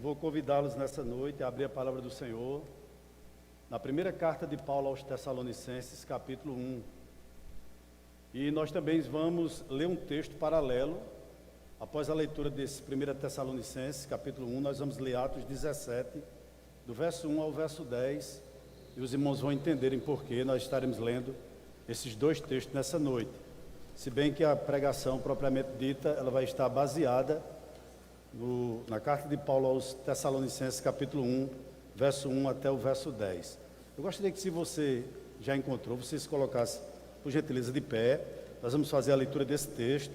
Vou convidá-los nessa noite a abrir a palavra do Senhor na primeira carta de Paulo aos Tessalonicenses, capítulo 1. E nós também vamos ler um texto paralelo. Após a leitura desse 1 Tessalonicenses, capítulo 1, nós vamos ler Atos 17, do verso 1 ao verso 10. E os irmãos vão entenderem por que nós estaremos lendo esses dois textos nessa noite. Se bem que a pregação propriamente dita, ela vai estar baseada na carta de Paulo aos Tessalonicenses, capítulo 1, verso 1 até o verso 10. Eu gostaria que, se você já encontrou, você se colocasse, por gentileza, de pé. Nós vamos fazer a leitura desse texto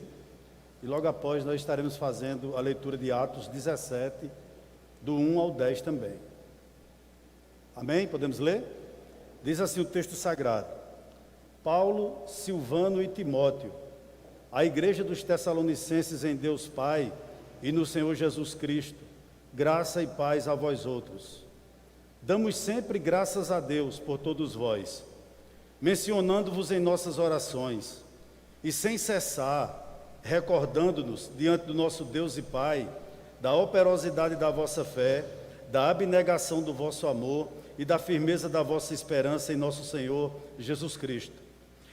e logo após nós estaremos fazendo a leitura de Atos 17, do 1 ao 10 também. Amém? Podemos ler? Diz assim o texto sagrado: Paulo, Silvano e Timóteo, a igreja dos Tessalonicenses em Deus Pai e no Senhor Jesus Cristo, graça e paz a vós outros. Damos sempre graças a Deus por todos vós, mencionando-vos em nossas orações, e sem cessar, recordando-nos diante do nosso Deus e Pai, da operosidade da vossa fé, da abnegação do vosso amor e da firmeza da vossa esperança em nosso Senhor Jesus Cristo.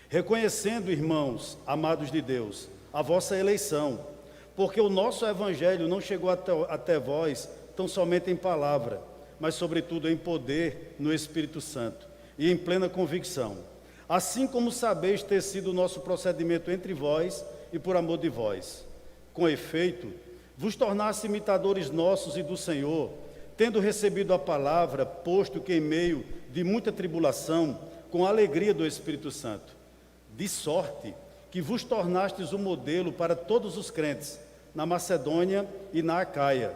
Reconhecendo, irmãos, amados de Deus, a vossa eleição, porque o nosso evangelho não chegou até vós tão somente em palavra, mas sobretudo em poder no Espírito Santo e em plena convicção, assim como sabeis ter sido o nosso procedimento entre vós e por amor de vós. Com efeito, vos tornaste imitadores nossos e do Senhor, tendo recebido a palavra, posto que em meio de muita tribulação, com a alegria do Espírito Santo, de sorte que vos tornastes o modelo para todos os crentes, na Macedônia e na Acaia,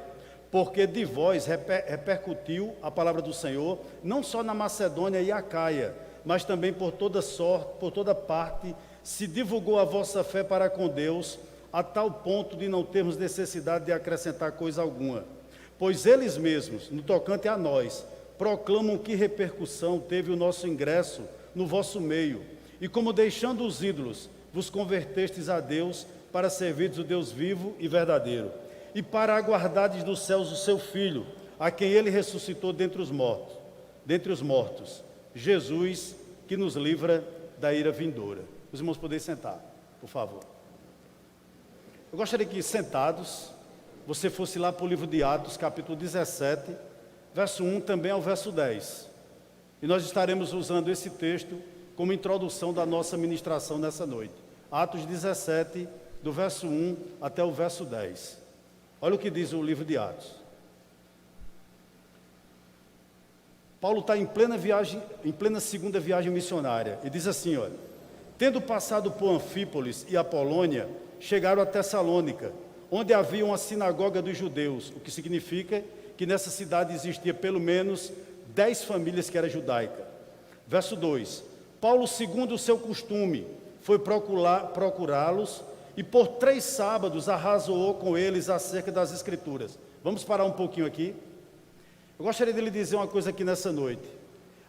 porque de vós repercutiu a palavra do Senhor, não só na Macedônia e Acaia, mas também por toda parte, se divulgou a vossa fé para com Deus, a tal ponto de não termos necessidade de acrescentar coisa alguma. Pois eles mesmos, no tocante a nós, proclamam que repercussão teve o nosso ingresso no vosso meio, e como deixando os ídolos, vos convertestes a Deus para servirdes o Deus vivo e verdadeiro, e para aguardardes dos céus o seu Filho, a quem ele ressuscitou dentre os mortos, Jesus, que nos livra da ira vindoura. Os irmãos podem sentar, por favor. Eu gostaria que, sentados, você fosse lá para o livro de Atos, capítulo 17, verso 1 também ao verso 10. E nós estaremos usando esse texto como introdução da nossa ministração nessa noite. Atos 17, do verso 1 até o verso 10. Olha o que diz o livro de Atos. Paulo está em plena segunda viagem missionária, e diz assim, olha: tendo passado por Anfípolis e Apolônia, chegaram a Tessalônica, onde havia uma sinagoga dos judeus, o que significa que nessa cidade existia pelo menos 10 famílias que eram judaicas. Verso 2: Paulo, segundo o seu costume, foi procurá-los, e por 3 sábados arrazoou com eles acerca das Escrituras. Vamos parar um pouquinho aqui. Eu gostaria de lhe dizer uma coisa aqui nessa noite.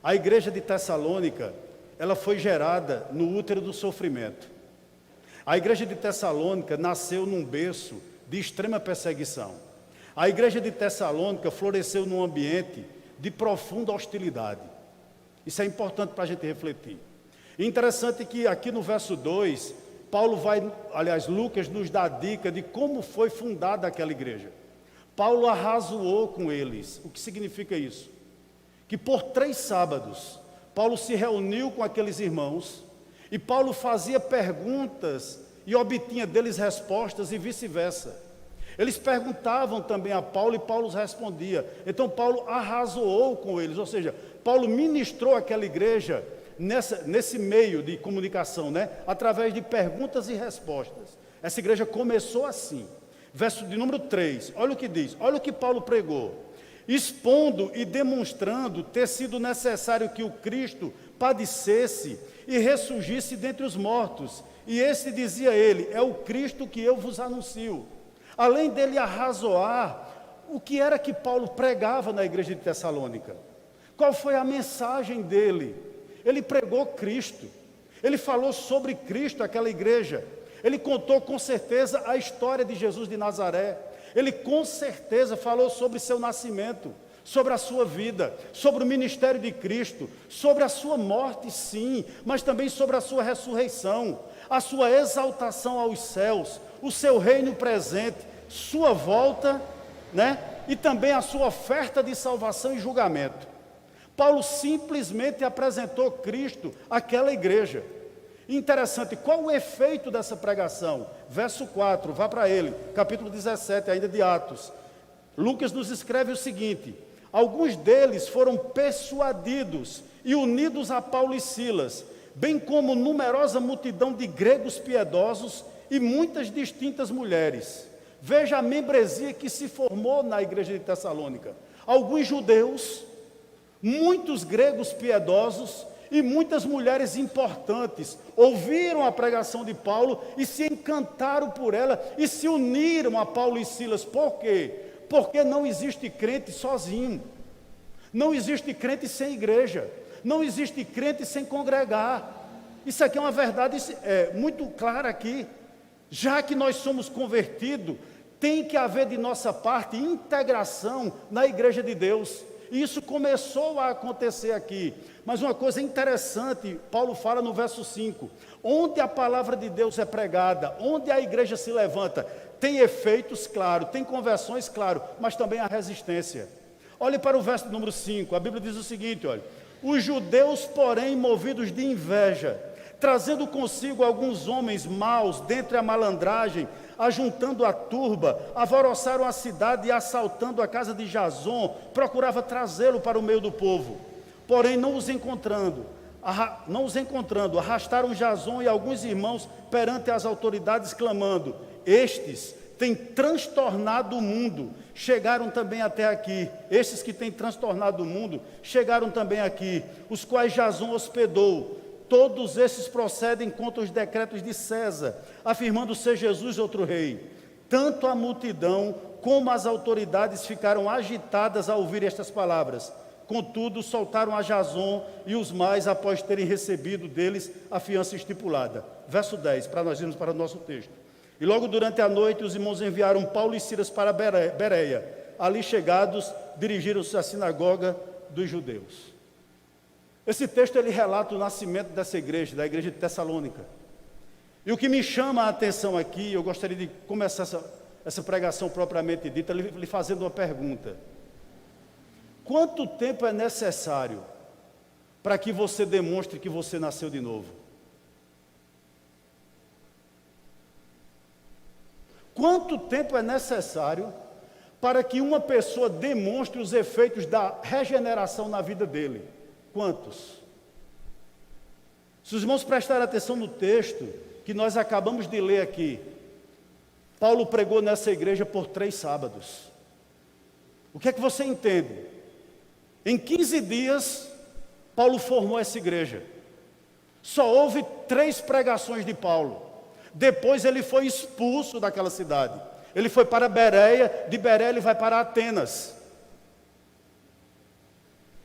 A igreja de Tessalônica, ela foi gerada no útero do sofrimento. A igreja de Tessalônica nasceu num berço de extrema perseguição. A igreja de Tessalônica floresceu num ambiente de profunda hostilidade. Isso é importante para a gente refletir. E interessante que aqui no verso 2, Lucas nos dá a dica de como foi fundada aquela igreja. Paulo arrazoou com eles. O que significa isso? Que por 3 sábados, Paulo se reuniu com aqueles irmãos, e Paulo fazia perguntas e obtinha deles respostas, e vice-versa. Eles perguntavam também a Paulo, e Paulo respondia. Então Paulo arrazoou com eles, ou seja, Paulo ministrou aquela igreja nesse meio de comunicação, através de perguntas e respostas. Essa igreja começou assim. Verso de número 3, olha o que diz, olha o que Paulo pregou: expondo e demonstrando ter sido necessário que o Cristo padecesse e ressurgisse dentre os mortos, e esse, dizia ele, é o Cristo que eu vos anuncio. Além dele arrazoar, o que era que Paulo pregava na igreja de Tessalônica? Qual foi a mensagem dele? Ele pregou Cristo, ele falou sobre Cristo àquela igreja, ele contou com certeza a história de Jesus de Nazaré, Ele com certeza falou sobre seu nascimento, sobre a sua vida, sobre o ministério de Cristo, sobre a sua morte, sim, mas também sobre a sua ressurreição, a sua exaltação aos céus, o seu reino presente, sua volta, e também a sua oferta de salvação e julgamento. Paulo simplesmente apresentou Cristo àquela igreja. Interessante, qual o efeito dessa pregação? Verso 4, vá para ele, capítulo 17, ainda de Atos. Lucas nos escreve o seguinte: alguns deles foram persuadidos e unidos a Paulo e Silas, bem como numerosa multidão de gregos piedosos e muitas distintas mulheres. Veja a membresia que se formou na igreja de Tessalônica. Alguns judeus, muitos gregos piedosos e muitas mulheres importantes ouviram a pregação de Paulo e se encantaram por ela e se uniram a Paulo e Silas. Por quê? Porque não existe crente sozinho, não existe crente sem igreja, não existe crente sem congregar. Isso aqui é uma verdade muito clara aqui. Já que nós somos convertidos, tem que haver de nossa parte integração na igreja de Deus. E isso começou a acontecer aqui. Mas uma coisa interessante, Paulo fala no verso 5, onde a palavra de Deus é pregada, onde a igreja se levanta, tem efeitos, claro, tem conversões, claro, mas também há resistência. Olhe para o verso número 5, a Bíblia diz o seguinte, olha: os judeus, porém, movidos de inveja, trazendo consigo alguns homens maus dentre a malandragem, ajuntando a turba, alvoroçaram a cidade e, assaltando a casa de Jason, procurava trazê-lo para o meio do povo. Porém, não os encontrando, arrastaram Jason e alguns irmãos perante as autoridades, clamando: estes têm transtornado o mundo, chegaram também até aqui. Estes que têm transtornado o mundo, chegaram também aqui, os quais Jason hospedou. Todos esses procedem contra os decretos de César, afirmando ser Jesus outro rei. Tanto a multidão como as autoridades ficaram agitadas ao ouvir estas palavras. Contudo, soltaram a Jason e os mais após terem recebido deles a fiança estipulada. Verso 10, para nós irmos para o nosso texto. E logo durante a noite os irmãos enviaram Paulo e Silas para Bereia. Ali chegados, dirigiram-se à sinagoga dos judeus. Esse texto ele relata o nascimento dessa igreja, da igreja de Tessalônica. E o que me chama a atenção aqui, eu gostaria de começar essa pregação propriamente dita, lhe fazendo uma pergunta. Quanto tempo é necessário para que você demonstre que você nasceu de novo? Quanto tempo é necessário para que uma pessoa demonstre os efeitos da regeneração na vida dele? Quantos? Se os irmãos prestarem atenção no texto que nós acabamos de ler aqui, Paulo pregou nessa igreja por 3 sábados. O que é que você entende? Em 15 dias, Paulo formou essa igreja. Só houve 3 pregações de Paulo. Depois ele foi expulso daquela cidade. Ele foi para Bereia, de Bereia ele vai para Atenas.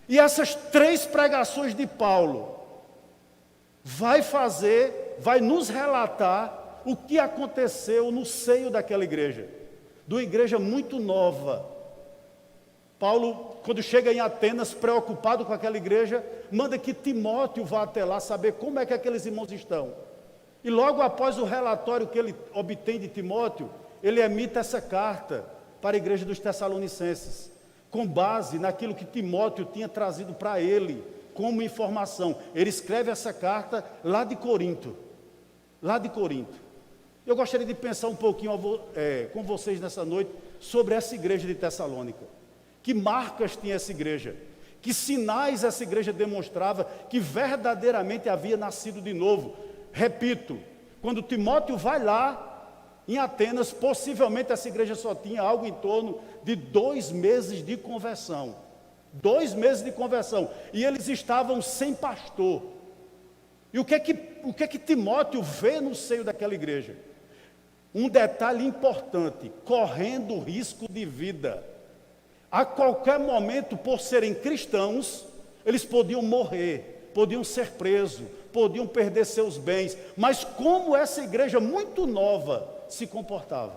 E essas 3 pregações de Paulo vai nos relatar o que aconteceu no seio daquela igreja, de uma igreja muito nova. Paulo, quando chega em Atenas, preocupado com aquela igreja, manda que Timóteo vá até lá saber como é que aqueles irmãos estão. E logo após o relatório que ele obtém de Timóteo, ele emite essa carta para a igreja dos Tessalonicenses, com base naquilo que Timóteo tinha trazido para ele, como informação. Ele escreve essa carta lá de Corinto. Eu gostaria de pensar um pouquinho com vocês nessa noite sobre essa igreja de Tessalônica. Que marcas tinha essa igreja? Que sinais essa igreja demonstrava que verdadeiramente havia nascido de novo? Repito, quando Timóteo vai lá em Atenas, possivelmente essa igreja só tinha algo em torno de 2 meses de conversão. 2 meses de conversão. E eles estavam sem pastor. E o que é que Timóteo vê no seio daquela igreja? Um detalhe importante: correndo risco de vida. A qualquer momento, por serem cristãos, eles podiam morrer, podiam ser presos, podiam perder seus bens. Mas como essa igreja muito nova se comportava?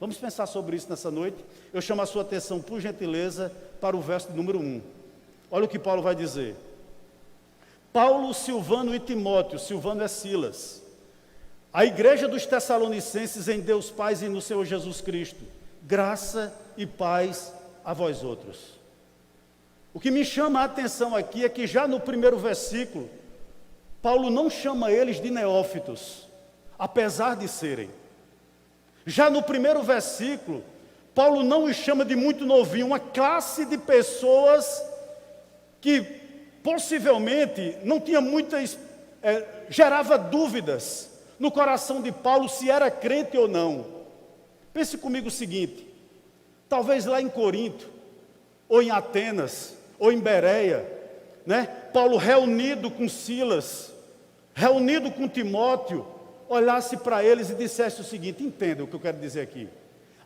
Vamos pensar sobre isso nessa noite. Eu chamo a sua atenção, por gentileza, para o verso de número 1. Olha o que Paulo vai dizer. Paulo, Silvano e Timóteo, Silvano é Silas, a igreja dos Tessalonicenses em Deus Pai e no Senhor Jesus Cristo, graça e paz a vós outros. O que me chama a atenção aqui é que já no primeiro versículo, Paulo não chama eles de neófitos, apesar de serem. Já no primeiro versículo, Paulo não os chama de muito novinho, uma classe de pessoas que possivelmente não tinha muitas, gerava dúvidas no coração de Paulo se era crente ou não. Pense comigo o seguinte, talvez lá em Corinto, ou em Atenas, ou em Bereia, né? Paulo reunido com Silas, reunido com Timóteo, olhasse para eles e dissesse o seguinte, entenda o que eu quero dizer aqui.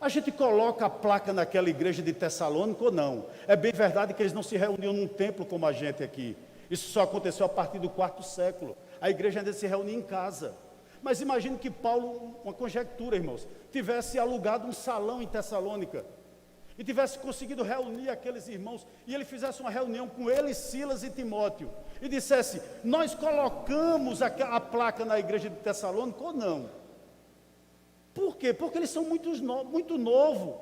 A gente coloca a placa naquela igreja de Tessalônica ou não? É bem verdade que eles não se reuniam num templo como a gente aqui. Isso só aconteceu a partir do 4º século. A igreja ainda se reunia em casa. Mas imagine que Paulo, uma conjectura, irmãos, tivesse alugado um salão em Tessalônica e tivesse conseguido reunir aqueles irmãos e ele fizesse uma reunião com eles, Silas e Timóteo e dissesse, nós colocamos a placa na igreja de Tessalônica ou não? Por quê? Porque eles são muito novos.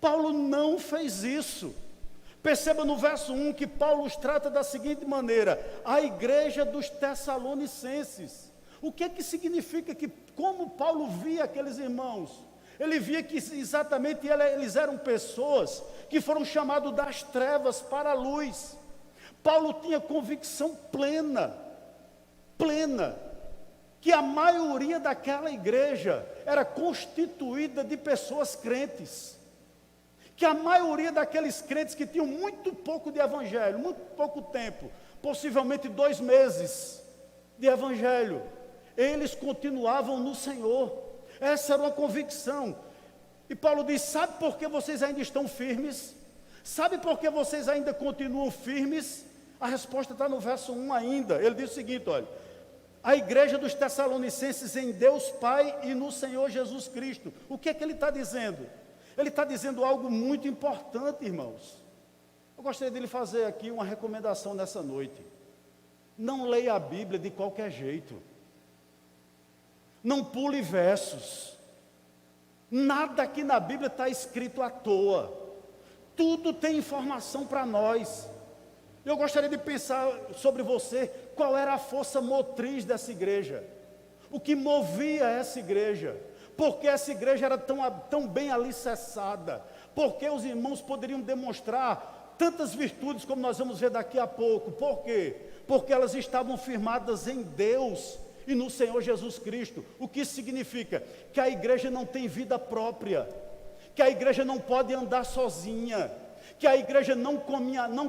Paulo não fez isso. Perceba no verso 1 que Paulo os trata da seguinte maneira, a igreja dos Tessalonicenses. O que significa que, como Paulo via aqueles irmãos? Ele via que exatamente eles eram pessoas que foram chamados das trevas para a luz. Paulo tinha convicção plena, que a maioria daquela igreja era constituída de pessoas crentes, que a maioria daqueles crentes que tinham muito pouco de evangelho, muito pouco tempo, possivelmente 2 meses de evangelho, eles continuavam no Senhor. Essa era uma convicção. E Paulo diz, sabe por que vocês ainda estão firmes? Sabe por que vocês ainda continuam firmes? A resposta está no verso 1 ainda. Ele diz o seguinte, olha, a igreja dos Tessalonicenses em Deus Pai e no Senhor Jesus Cristo. O que é que ele está dizendo? Ele está dizendo algo muito importante, irmãos. Eu gostaria de lhe fazer aqui uma recomendação nessa noite. Não leia a Bíblia de qualquer jeito. Não pule versos. Nada aqui na Bíblia está escrito à toa. Tudo tem informação para nós. Eu gostaria de pensar sobre você, qual era a força motriz dessa igreja? O que movia essa igreja? Por que essa igreja era tão bem alicerçada? Por que os irmãos poderiam demonstrar tantas virtudes como nós vamos ver daqui a pouco? Por quê? Porque elas estavam firmadas em Deus e no Senhor Jesus Cristo. O que isso significa? Que a igreja não tem vida própria, que a igreja não pode andar sozinha, que a igreja não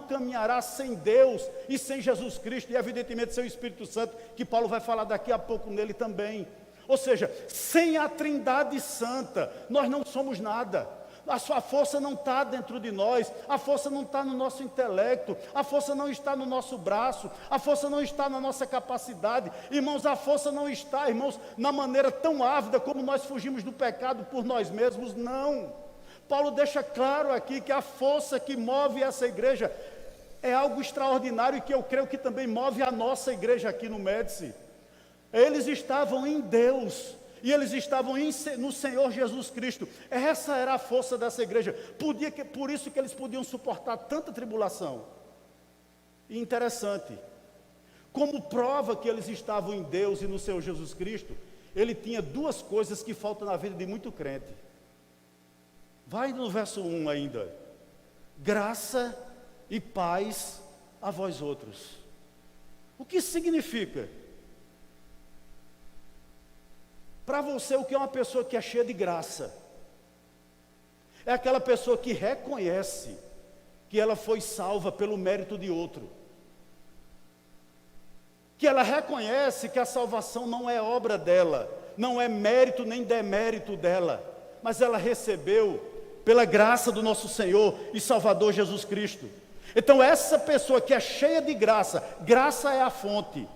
caminhará sem Deus e sem Jesus Cristo, e evidentemente sem o Espírito Santo, que Paulo vai falar daqui a pouco nele também. Ou seja, sem a Trindade Santa, nós não somos nada. A sua força não está dentro de nós, a força não está no nosso intelecto, a força não está no nosso braço, a força não está na nossa capacidade. Irmãos, a força não está, irmãos, na maneira tão ávida como nós fugimos do pecado por nós mesmos, não. Paulo deixa claro aqui que a força que move essa igreja é algo extraordinário e que eu creio que também move a nossa igreja aqui no Médici. Eles estavam em Deus e eles estavam no Senhor Jesus Cristo. Essa era a força dessa igreja. Por isso que eles podiam suportar tanta tribulação. E interessante, como prova que eles estavam em Deus e no Senhor Jesus Cristo, ele tinha 2 coisas que faltam na vida de muito crente. Vai no verso 1 ainda. Graça e paz a vós outros. O que isso significa? Para você, o que é uma pessoa que é cheia de graça? É aquela pessoa que reconhece que ela foi salva pelo mérito de outro. Que ela reconhece que a salvação não é obra dela, não é mérito nem demérito dela, mas ela recebeu pela graça do nosso Senhor e Salvador Jesus Cristo. Então essa pessoa que é cheia de graça, graça é a fonte,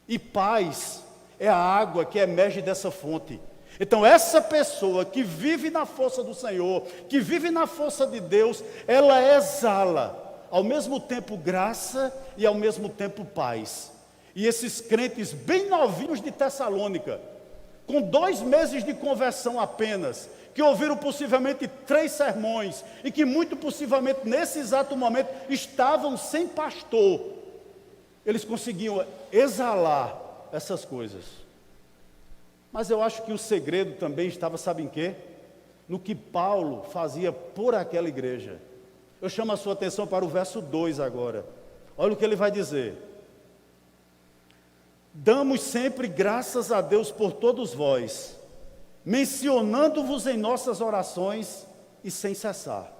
e paz é a água que emerge dessa fonte. Então essa pessoa que vive na força do Senhor, que vive na força de Deus, ela exala ao mesmo tempo graça e ao mesmo tempo paz. E esses crentes bem novinhos de Tessalônica, com 2 meses de conversão apenas, que ouviram possivelmente 3 sermões, e que muito possivelmente nesse exato momento estavam sem pastor, eles conseguiam exalar essas coisas. Mas eu acho que o segredo também estava, sabe em quê? No que Paulo fazia por aquela igreja. Eu chamo a sua atenção para o verso 2 agora. Olha o que ele vai dizer. Damos sempre graças a Deus por todos vós, mencionando-vos em nossas orações e sem cessar.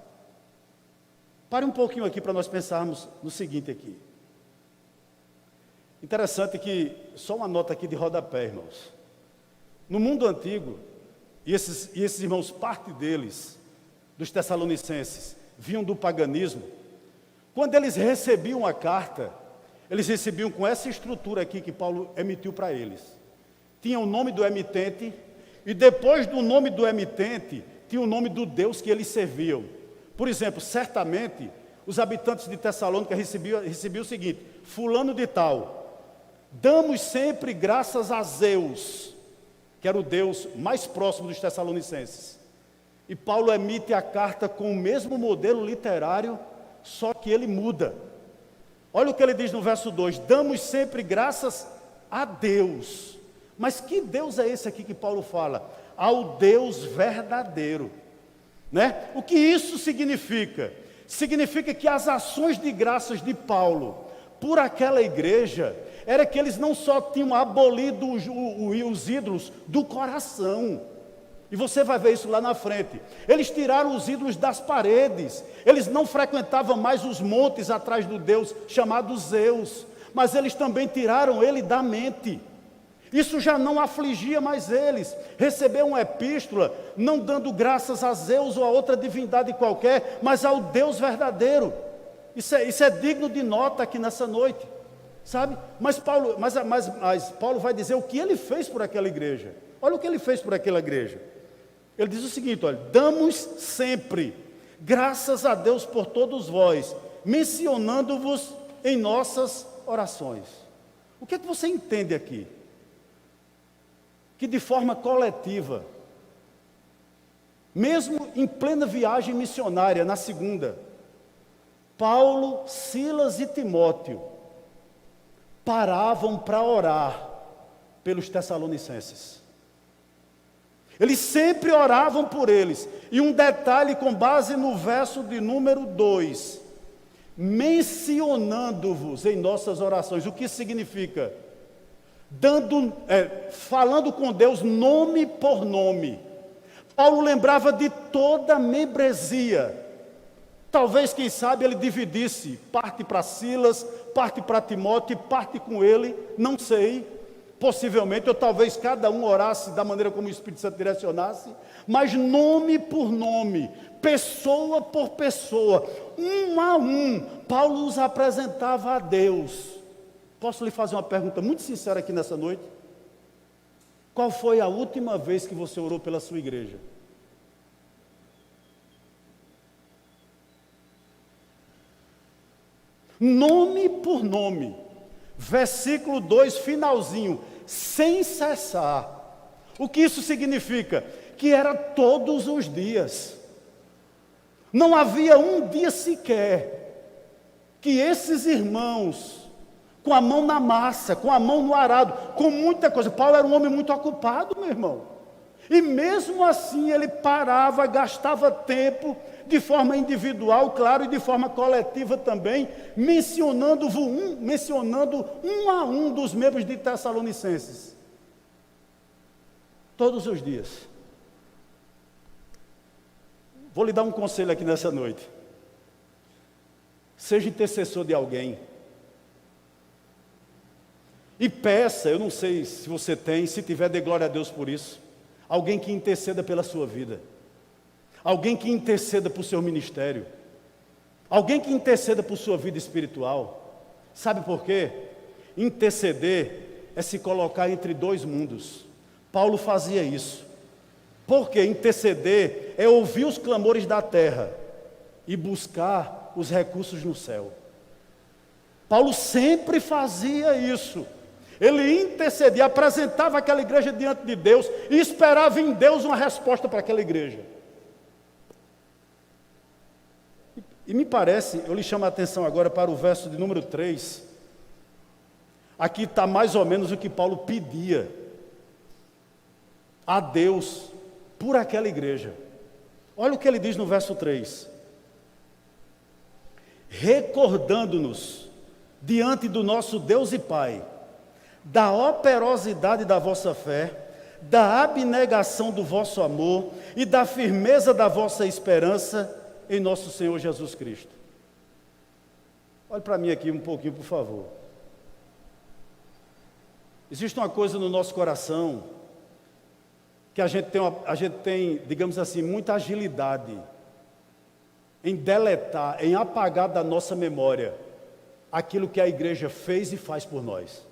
Pare um pouquinho aqui para nós pensarmos no seguinte aqui. Interessante que, só uma nota aqui de rodapé, irmãos. No mundo antigo, e esses irmãos, parte deles, dos Tessalonicenses, vinham do paganismo. Quando eles recebiam a carta, eles recebiam com essa estrutura aqui que Paulo emitiu para eles. Tinha o nome do emitente, e depois do nome do emitente, tinha o nome do Deus que eles serviam. Por exemplo, certamente, os habitantes de Tessalônica recebiam o seguinte: fulano de tal, damos sempre graças a Zeus, que era o Deus mais próximo dos Tessalonicenses. E Paulo emite a carta com o mesmo modelo literário, só que ele muda. Olha o que ele diz no verso 2: damos sempre graças a Deus. Mas que Deus é esse aqui que Paulo fala? Ao Deus verdadeiro, né? O que isso significa? Significa que as ações de graças de Paulo por aquela igreja era que eles não só tinham abolido os ídolos do coração, e você vai ver isso lá na frente. Eles tiraram os ídolos das paredes, eles não frequentavam mais os montes atrás do Deus chamado Zeus, mas eles também tiraram ele da mente. Isso já não afligia mais eles. Receber uma epístola, não dando graças a Zeus ou a outra divindade qualquer, mas ao Deus verdadeiro. Isso é digno de nota aqui nessa noite, sabe? Mas Paulo vai dizer o que ele fez por aquela igreja. Olha o que ele fez por aquela igreja. Ele diz o seguinte: olha, damos sempre graças a Deus por todos vós, mencionando-vos em nossas orações. O que é que você entende aqui? Que de forma coletiva, mesmo em plena viagem missionária, na segunda, Paulo, Silas e Timóteo paravam para orar pelos Tessalonicenses. Eles sempre oravam por eles. E um detalhe com base no verso de número 2, mencionando-vos em nossas orações. O que significa? Falando com Deus nome por nome. Paulo lembrava de toda a membresia. Talvez, quem sabe, ele dividisse, parte para Silas, parte para Timóteo, parte com ele, não sei, possivelmente, ou talvez cada um orasse da maneira como o Espírito Santo direcionasse, mas nome por nome, pessoa por pessoa, um a um, Paulo os apresentava a Deus. Posso lhe fazer uma pergunta muito sincera aqui nessa noite? Qual foi a última vez que você orou pela sua igreja? Nome por nome. Versículo 2, finalzinho. Sem cessar. O que isso significa? Que era todos os dias. Não havia um dia sequer que esses irmãos, com a mão na massa, com a mão no arado, com muita coisa. Paulo era um homem muito ocupado, meu irmão. E mesmo assim ele parava, gastava tempo, de forma individual, claro, e de forma coletiva também, mencionando um a um dos membros de Tessalonicenses. Todos os dias. Vou lhe dar um conselho aqui nessa noite. Seja intercessor de alguém. E peça, eu não sei se você tem, se tiver, dê glória a Deus por isso. Alguém que interceda pela sua vida. Alguém que interceda por seu ministério. Alguém que interceda por sua vida espiritual. Sabe por quê? Interceder é se colocar entre dois mundos. Paulo fazia isso. Porque interceder é ouvir os clamores da terra e buscar os recursos no céu. Paulo sempre fazia isso. Ele intercedia, apresentava aquela igreja diante de Deus e esperava em Deus uma resposta para aquela igreja. E me parece, eu lhe chamo a atenção agora para o verso de número 3. Aqui está mais ou menos o que Paulo pedia a Deus por aquela igreja. Olha o que ele diz no verso 3. Recordando-nos diante do nosso Deus e Pai, da operosidade da vossa fé, da abnegação do vosso amor e da firmeza da vossa esperança em nosso Senhor Jesus Cristo. Olhe para mim aqui um pouquinho, por favor. Existe uma coisa no nosso coração que a gente tem, digamos assim, muita agilidade em deletar, em apagar da nossa memória aquilo que a igreja fez e faz por nós.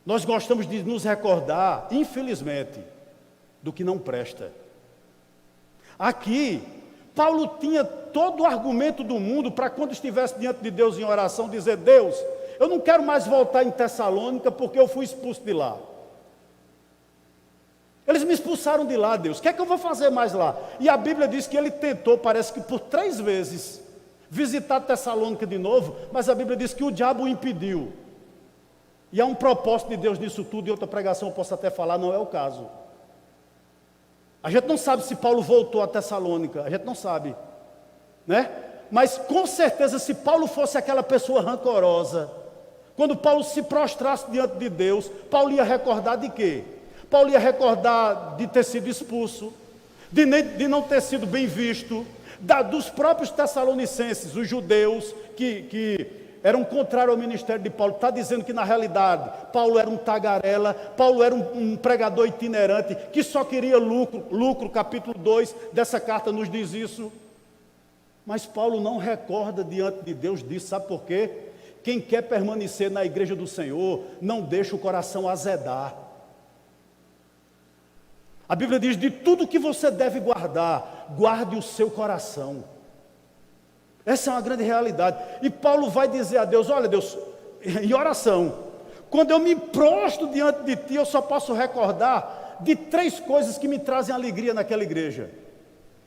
Nós gostamos de nos recordar, infelizmente, do que não presta. Aqui, Paulo tinha todo o argumento do mundo para quando estivesse diante de Deus em oração, dizer: Deus, eu não quero mais voltar em Tessalônica porque eu fui expulso de lá. Eles me expulsaram de lá, Deus, o que é que eu vou fazer mais lá? E a Bíblia diz que ele tentou, parece que por 3 vezes, visitar Tessalônica de novo, mas a Bíblia diz que o diabo o impediu. E há um propósito de Deus nisso tudo, e outra pregação eu posso até falar, não é o caso. A gente não sabe se Paulo voltou a Tessalônica, a gente não sabe, né? Mas com certeza, se Paulo fosse aquela pessoa rancorosa, quando Paulo se prostrasse diante de Deus, Paulo ia recordar de quê? Paulo ia recordar de ter sido expulso, de não ter sido bem visto, dos próprios tessalonicenses, os judeus que eram contrários ao ministério de Paulo. Está dizendo que na realidade Paulo era um tagarela, Paulo era um pregador itinerante, que só queria lucro, capítulo 2 dessa carta nos diz isso. Mas Paulo não recorda diante de Deus disso, sabe por quê? Quem quer permanecer na igreja do Senhor, não deixa o coração azedar. A Bíblia diz: de tudo que você deve guardar, guarde o seu coração. Essa é uma grande realidade. E Paulo vai dizer a Deus: olha Deus, em oração, quando eu me prostro diante de Ti, eu só posso recordar de 3 coisas que me trazem alegria naquela igreja.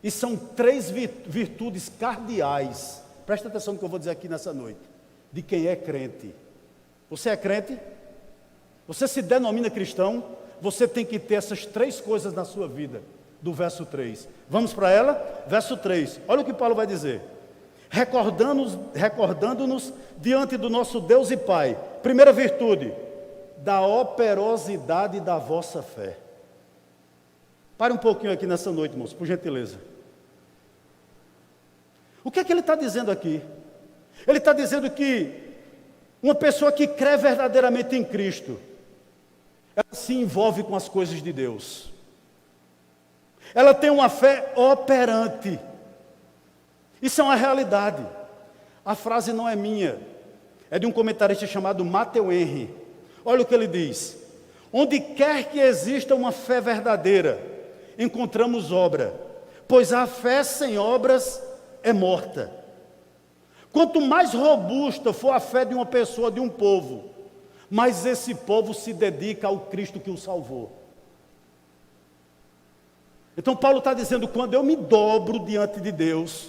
E são 3 virtudes cardeais. Presta atenção no que eu vou dizer aqui nessa noite. De quem é crente. Você é crente? Você se denomina cristão? Você tem que ter essas 3 coisas na sua vida. Do verso 3. Vamos para ela? Verso 3. Olha o que Paulo vai dizer. Recordando-nos diante do nosso Deus e Pai. Primeira virtude, da operosidade da vossa fé. Pare um pouquinho aqui nessa noite, irmãos, por gentileza. O que é que ele está dizendo aqui? Ele está dizendo que uma pessoa que crê verdadeiramente em Cristo, ela se envolve com as coisas de Deus. Ela tem uma fé operante. Isso é uma realidade. A frase não é minha, é de um comentarista chamado Matthew Henry. Olha o que ele diz: onde quer que exista uma fé verdadeira, encontramos obra, pois a fé sem obras é morta. Quanto mais robusta for a fé de uma pessoa, de um povo, mais esse povo se dedica ao Cristo que o salvou. Então Paulo está dizendo: quando eu me dobro diante de Deus,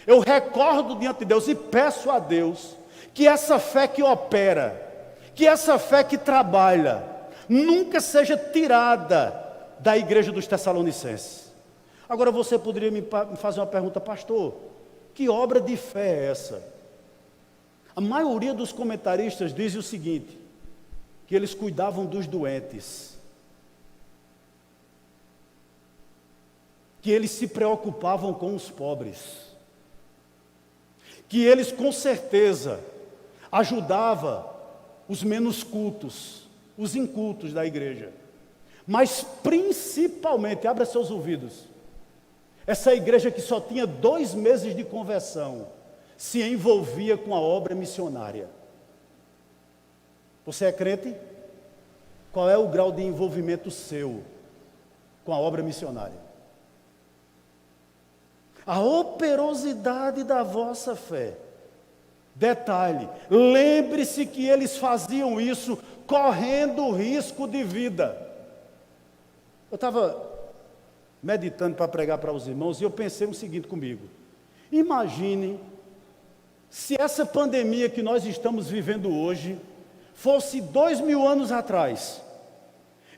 eu recordo diante de Deus e peço a Deus que essa fé que opera, que essa fé que trabalha, nunca seja tirada da igreja dos Tessalonicenses. Agora você poderia me fazer uma pergunta: pastor, que obra de fé é essa? A maioria dos comentaristas diz o seguinte, que eles cuidavam dos doentes, que eles se preocupavam com os pobres, que eles com certeza ajudavam os menos cultos, os incultos da igreja, mas principalmente, abra seus ouvidos, essa igreja que só tinha 2 meses de conversão, se envolvia com a obra missionária. Você é crente? Qual é o grau de envolvimento seu com a obra missionária. A operosidade da vossa fé. Detalhe, lembre-se que eles faziam isso correndo risco de vida. Eu estava meditando para pregar para os irmãos e eu pensei o seguinte comigo: imagine se essa pandemia que nós estamos vivendo hoje fosse 2000 anos atrás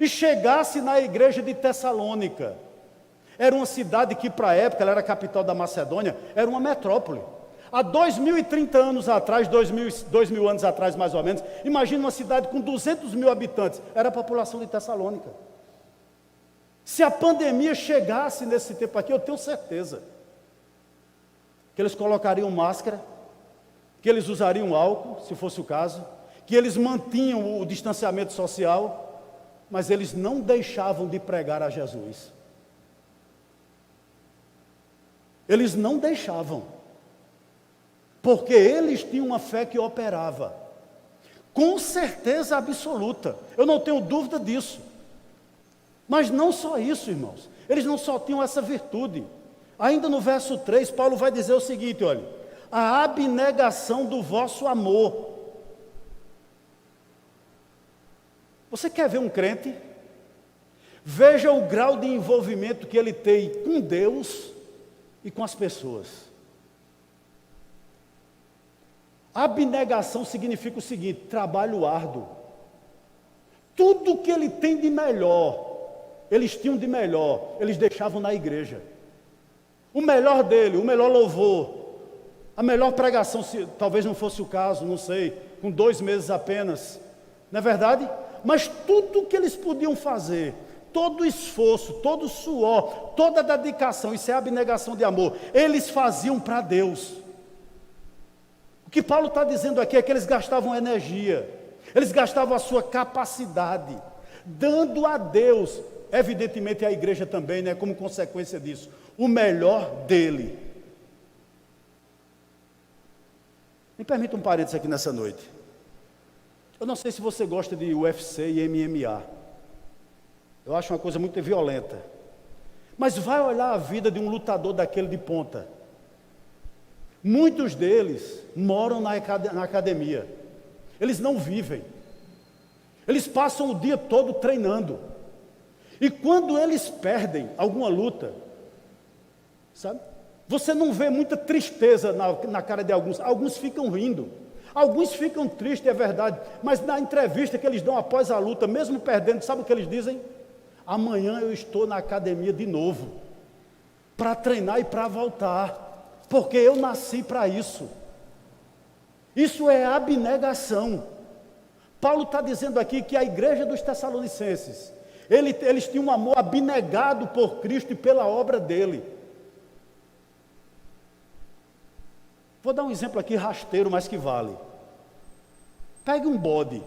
e chegasse na igreja de Tessalônica. Era uma cidade que para a época, ela era a capital da Macedônia, era uma metrópole. Há 2030 anos atrás, 2000 anos atrás mais ou menos, imagine uma cidade com 200 mil habitantes, era a população de Tessalônica. Se a pandemia chegasse nesse tempo aqui, eu tenho certeza que eles colocariam máscara, que eles usariam álcool, se fosse o caso, que eles mantinham o distanciamento social, mas eles não deixavam de pregar a Jesus. Eles não deixavam, porque eles tinham uma fé que operava, com certeza absoluta, eu não tenho dúvida disso. Mas não só isso, irmãos, eles não só tinham essa virtude. Ainda no verso 3, Paulo vai dizer o seguinte, olha: a abnegação do vosso amor. Você quer ver um crente? Veja o grau de envolvimento que ele tem com Deus e com as pessoas. Abnegação significa o seguinte: trabalho árduo. Tudo que ele tem de melhor, eles tinham de melhor, eles deixavam na igreja. O melhor dele, o melhor louvor, a melhor pregação, se talvez não fosse o caso, não sei, com 2 meses apenas, não é verdade? Mas tudo que eles podiam fazer, todo o esforço, todo o suor, toda a dedicação, isso é abnegação de amor, eles faziam para Deus. O que Paulo está dizendo aqui é que eles gastavam energia, eles gastavam a sua capacidade, dando a Deus, evidentemente a igreja também, né, como consequência disso, o melhor dele. Me permita um parênteses aqui nessa noite. Eu não sei se você gosta de UFC e MMA. Eu acho uma coisa muito violenta. Mas vai olhar a vida de um lutador daquele de ponta. Muitos deles moram na academia. Eles não vivem. Eles passam o dia todo treinando. E quando eles perdem alguma luta, sabe? Você não vê muita tristeza na cara de alguns. Alguns ficam rindo. Alguns ficam tristes, é verdade. Mas na entrevista que eles dão após a luta, mesmo perdendo, sabe o que eles dizem? Amanhã eu estou na academia de novo, para treinar e para voltar, porque eu nasci para isso. Isso é abnegação. Paulo está dizendo aqui que a igreja dos Tessalonicenses, eles tinham um amor abnegado por Cristo e pela obra dele. Vou dar um exemplo aqui rasteiro, mas que vale. Pegue um bode,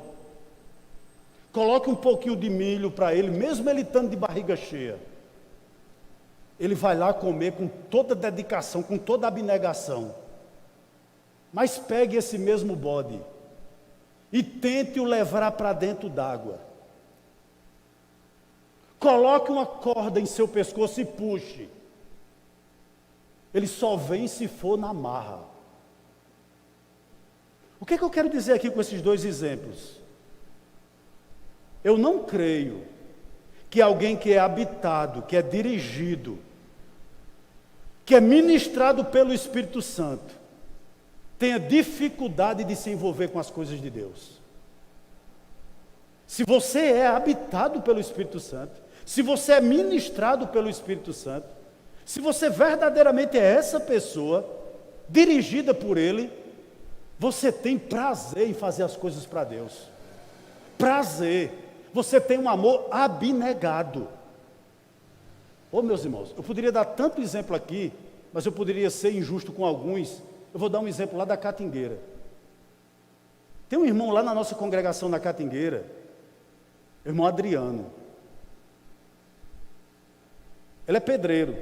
coloque um pouquinho de milho para ele, mesmo ele estando de barriga cheia. Ele vai lá comer com toda dedicação, com toda abnegação. Mas pegue esse mesmo bode e tente o levar para dentro d'água. Coloque uma corda em seu pescoço e puxe. Ele só vem se for na marra. O que eu quero dizer aqui com esses 2 exemplos? Eu não creio que alguém que é habitado, que é dirigido, que é ministrado pelo Espírito Santo, tenha dificuldade de se envolver com as coisas de Deus. Se você é habitado pelo Espírito Santo, se você é ministrado pelo Espírito Santo, se você verdadeiramente é essa pessoa, dirigida por Ele, você tem prazer em fazer as coisas para Deus. Prazer. Você tem um amor abnegado. Ô meus irmãos, eu poderia dar tanto exemplo aqui, mas eu poderia ser injusto com alguns. Eu vou dar um exemplo lá da Catingueira. Tem um irmão lá na nossa congregação na Catingueira, irmão Adriano. Ele é pedreiro.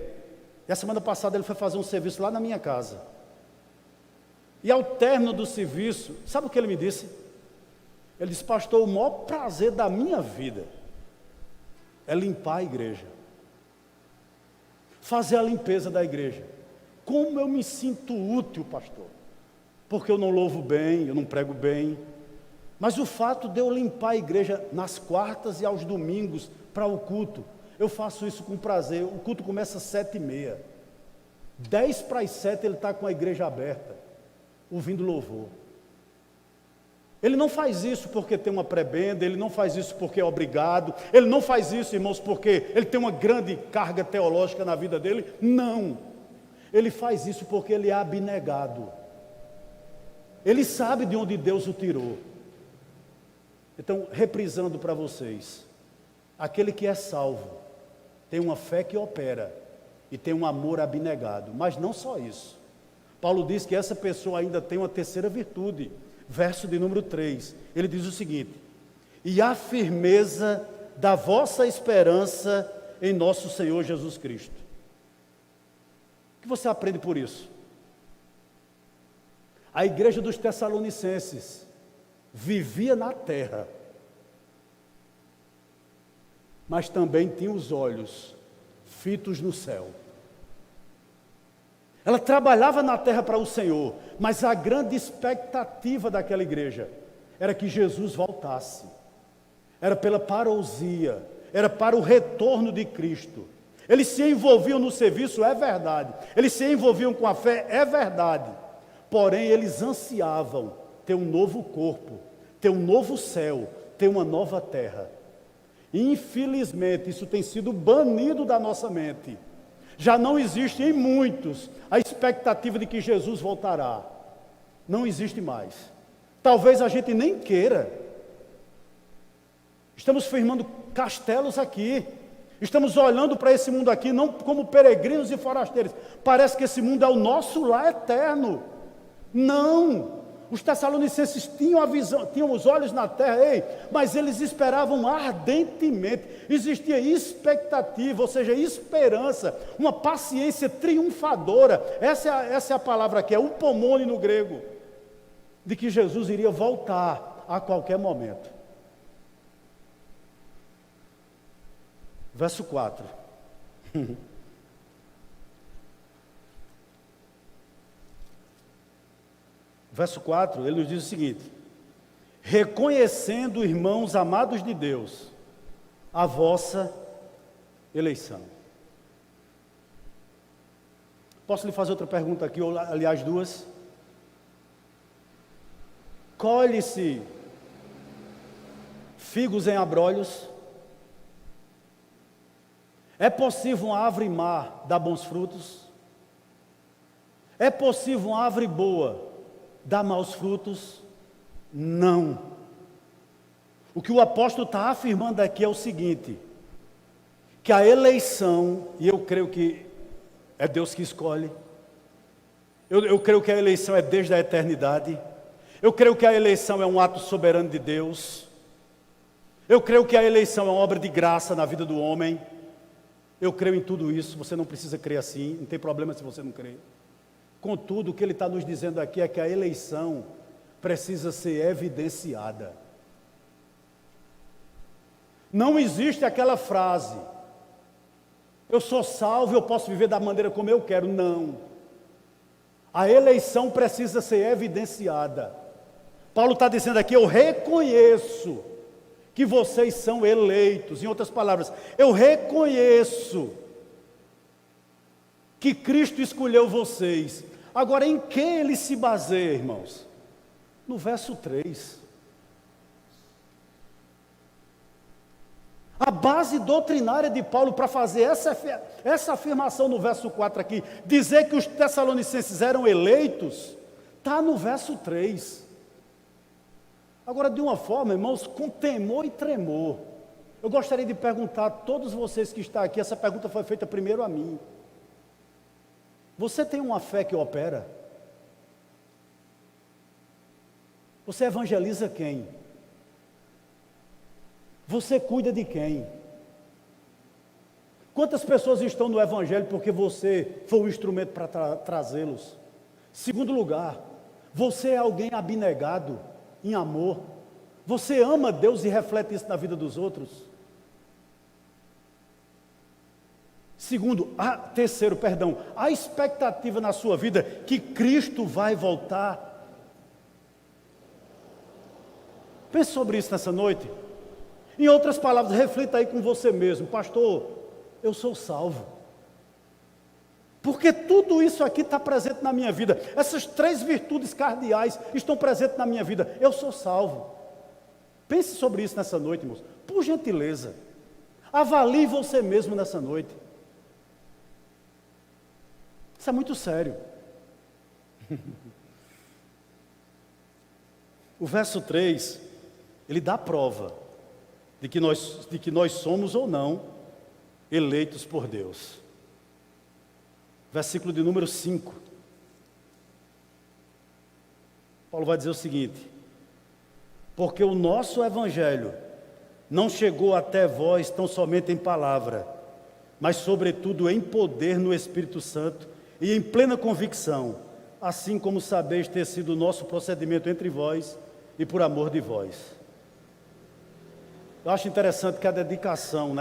E a semana passada ele foi fazer um serviço lá na minha casa. E ao término do serviço, sabe o que ele me disse? Ele disse: pastor, o maior prazer da minha vida é limpar a igreja. fazer a limpeza da igreja. Como eu me sinto útil, pastor? Porque eu não louvo bem, eu não prego bem. Mas o fato de eu limpar a igreja nas quartas e aos domingos para o culto, eu faço isso com prazer. O culto começa às 7h30. 6:50 ele está com a igreja aberta, ouvindo louvor. Ele não faz isso porque tem uma prebenda, ele não faz isso porque é obrigado, ele não faz isso, irmãos, porque ele tem uma grande carga teológica na vida dele. Não. Ele faz isso porque ele é abnegado. Ele sabe de onde Deus o tirou. Então, reprisando para vocês, aquele que é salvo tem uma fé que opera e tem um amor abnegado, mas não só isso. Paulo diz que essa pessoa ainda tem uma terceira virtude, verso de número 3, ele diz o seguinte: e a firmeza da vossa esperança em nosso Senhor Jesus Cristo. O que você aprende por isso? A igreja dos Tessalonicenses vivia na terra, mas também tinha os olhos fitos no céu. Ela trabalhava na terra para o Senhor, mas a grande expectativa daquela igreja era que Jesus voltasse. Era pela parousia, era para o retorno de Cristo. Eles se envolviam no serviço, é verdade. Eles se envolviam com a fé, é verdade. Porém, eles ansiavam ter um novo corpo, ter um novo céu, ter uma nova terra. Infelizmente, isso tem sido banido da nossa mente. Já não existe em muitos a expectativa de que Jesus voltará. Não existe mais. Talvez a gente nem queira. Estamos firmando castelos aqui. Estamos olhando para esse mundo aqui não como peregrinos e forasteiros. Parece que esse mundo é o nosso lar eterno. Não. Os Tessalonicenses tinham a visão, tinham os olhos na terra, mas eles esperavam ardentemente. Existia expectativa, ou seja, esperança, uma paciência triunfadora. Essa é a palavra aqui, é upomone no grego, de que Jesus iria voltar a qualquer momento. Verso 4. Verso 4, ele nos diz o seguinte: reconhecendo, irmãos amados de Deus, a vossa eleição. Posso lhe fazer outra pergunta aqui, ou aliás duas? Colhe-se figos em abrolhos? É possível uma árvore má dar bons frutos? É possível uma árvore boa dar maus frutos? Não. O que o apóstolo está afirmando aqui é o seguinte: que a eleição, e eu creio que é Deus que escolhe, eu creio que a eleição é desde a eternidade, eu creio que a eleição é um ato soberano de Deus, eu creio que a eleição é uma obra de graça na vida do homem. Eu creio em tudo isso, você não precisa crer assim, não tem problema se você não crer. Contudo, o que ele está nos dizendo aqui é que a eleição precisa ser evidenciada. Não existe aquela frase: eu sou salvo, eu posso viver da maneira como eu quero. Não. A eleição precisa ser evidenciada. Paulo está dizendo aqui: eu reconheço que vocês são eleitos. Em outras palavras, eu reconheço que Cristo escolheu vocês. Agora, em que ele se baseia, irmãos? No verso 3. A base doutrinária de Paulo para fazer essa afirmação no verso 4 aqui, dizer que os tessalonicenses eram eleitos, está no verso 3. Agora, de uma forma, irmãos, com temor e tremor, eu gostaria de perguntar a todos vocês que estão aqui, essa pergunta foi feita primeiro a mim: você tem uma fé que opera? Você evangeliza quem? Você cuida de quem? Quantas pessoas estão no evangelho porque você foi o instrumento para trazê-los? Segundo lugar, você é alguém abnegado em amor? Você ama Deus e reflete isso na vida dos outros? Terceiro, a expectativa na sua vida que Cristo vai voltar. Pense sobre isso nessa noite. Em outras palavras, reflita aí com você mesmo. Pastor, eu sou salvo. Porque tudo isso aqui está presente na minha vida. Essas 3 virtudes cardeais estão presentes na minha vida. Eu sou salvo. Pense sobre isso nessa noite, irmãos. Por gentileza. Avalie você mesmo nessa noite. Isso é muito sério. O verso 3, ele dá prova de que nós somos ou não eleitos por Deus. Versículo de número 5. Paulo vai dizer o seguinte: porque o nosso evangelho não chegou até vós tão somente em palavra, mas sobretudo em poder no Espírito Santo e em plena convicção, assim como sabeis ter sido o nosso procedimento entre vós e por amor de vós. Eu acho interessante que a dedicação,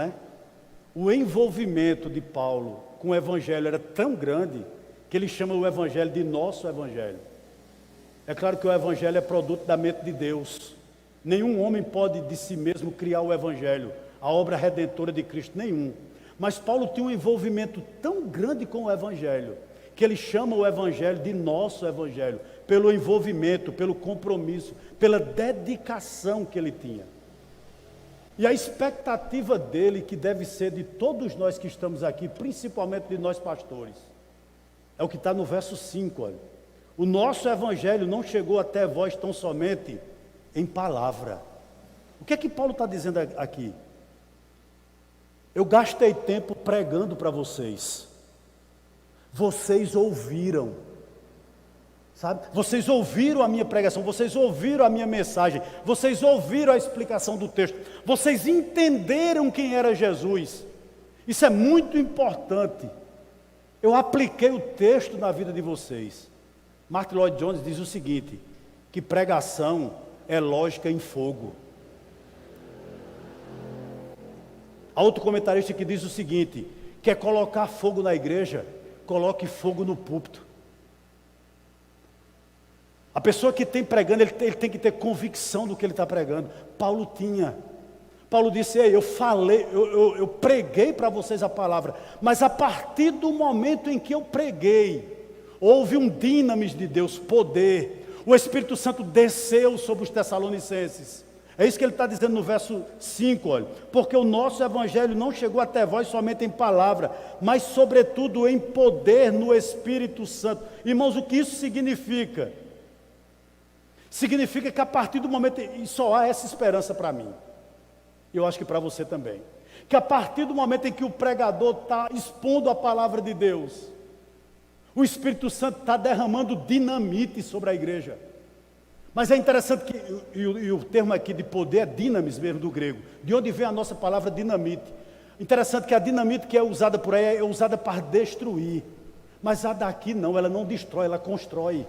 o envolvimento de Paulo com o evangelho era tão grande que ele chama o evangelho de nosso evangelho. É claro que o evangelho é produto da mente de Deus. Nenhum homem pode de si mesmo criar o evangelho, a obra redentora de Cristo, nenhum. Mas Paulo tinha um envolvimento tão grande com o evangelho, que ele chama o evangelho de nosso evangelho, pelo envolvimento, pelo compromisso, pela dedicação que ele tinha. E a expectativa dele, que deve ser de todos nós que estamos aqui, principalmente de nós pastores, é o que está no verso 5, olha. O nosso evangelho não chegou até vós tão somente em palavra. O que é que Paulo está dizendo aqui? Eu gastei tempo pregando para vocês. Vocês ouviram. Sabe? Vocês ouviram a minha pregação, vocês ouviram a minha mensagem, vocês ouviram a explicação do texto, vocês entenderam quem era Jesus. Isso é muito importante. Eu apliquei o texto na vida de vocês. Martin Lloyd Jones diz o seguinte, que pregação é lógica em fogo. Há outro comentarista que diz o seguinte: quer colocar fogo na igreja, coloque fogo no púlpito. A pessoa que tem pregando, ele tem que ter convicção do que ele está pregando. Paulo tinha. Paulo disse: ei, eu preguei para vocês a palavra, mas a partir do momento em que eu preguei, houve um dinamis de Deus, poder. O Espírito Santo desceu sobre os Tessalonicenses. É isso que ele está dizendo no verso 5, olha. Porque o nosso evangelho não chegou até vós somente em palavra, mas sobretudo em poder no Espírito Santo. Irmãos, o que isso significa? Significa que a partir do momento, e só há essa esperança para mim, e eu acho que para você também, que a partir do momento em que o pregador está expondo a palavra de Deus, o Espírito Santo está derramando dinamite sobre a igreja. Mas é interessante que, e o termo aqui de poder é dinamis mesmo do grego, de onde vem a nossa palavra dinamite. Interessante que a dinamite que é usada por aí é usada para destruir, mas a daqui não, ela não destrói, ela constrói.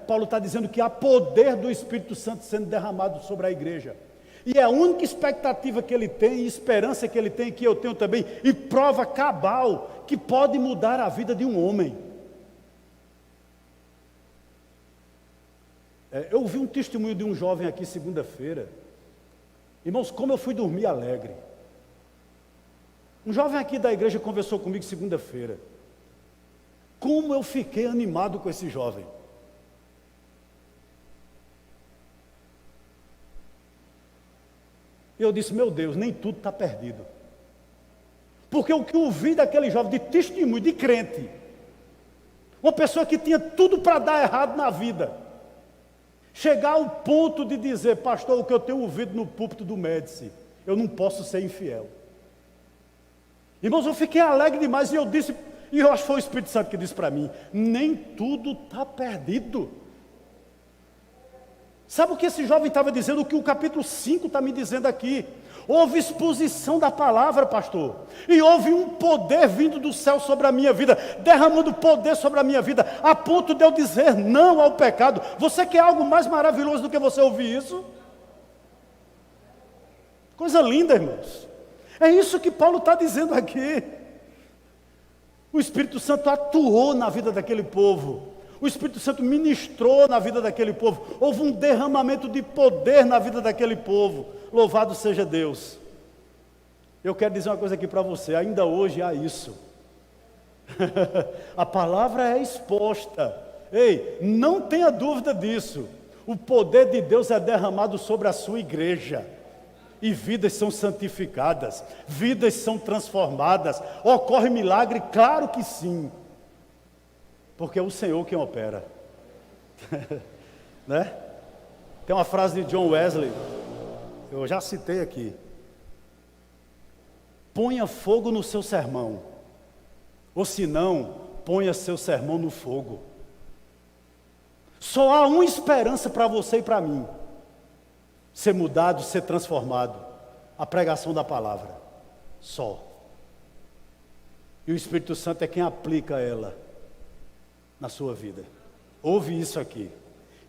Paulo está dizendo que há poder do Espírito Santo sendo derramado sobre a igreja. E é a única expectativa que ele tem, e esperança que ele tem, que eu tenho também, e prova cabal, que pode mudar a vida de um homem. Eu ouvi um testemunho de um jovem aqui segunda-feira. Irmãos, como eu fui dormir alegre. Um jovem aqui da igreja conversou comigo segunda-feira. Como eu fiquei animado com esse jovem. Eu disse: meu Deus, nem tudo está perdido. Porque o que eu ouvi daquele jovem, de testemunho, de crente, uma pessoa que tinha tudo para dar errado na vida, chegar ao ponto de dizer: pastor, o que eu tenho ouvido no púlpito do Médici, eu não posso ser infiel. Irmãos, eu fiquei alegre demais, e eu disse, e eu acho que foi o Espírito Santo que disse para mim: nem tudo está perdido. Sabe o que esse jovem estava dizendo? O que o capítulo 5 está me dizendo aqui. Houve exposição da palavra, pastor, e houve um poder vindo do céu sobre a minha vida, derramando poder sobre a minha vida, a ponto de eu dizer não ao pecado. Você quer algo mais maravilhoso do que você ouvir isso? Coisa linda, irmãos. É isso que Paulo está dizendo aqui. O Espírito Santo atuou na vida daquele povo. O Espírito Santo ministrou na vida daquele povo. Houve um derramamento de poder na vida daquele povo. Louvado seja Deus. Eu quero dizer uma coisa aqui para você. Ainda hoje há isso. A palavra é exposta. Ei, não tenha dúvida disso. O poder de Deus é derramado sobre a sua igreja. E vidas são santificadas, vidas são transformadas. Ocorre milagre? Claro que sim. Porque é o Senhor quem opera. Né? Tem uma frase de John Wesley, eu já citei aqui. Ponha fogo no seu sermão, ou se não, ponha seu sermão no fogo. Só há uma esperança para você e para mim: ser mudado, ser transformado. A pregação da palavra. Só. E o Espírito Santo é quem aplica ela na sua vida. Ouve isso aqui.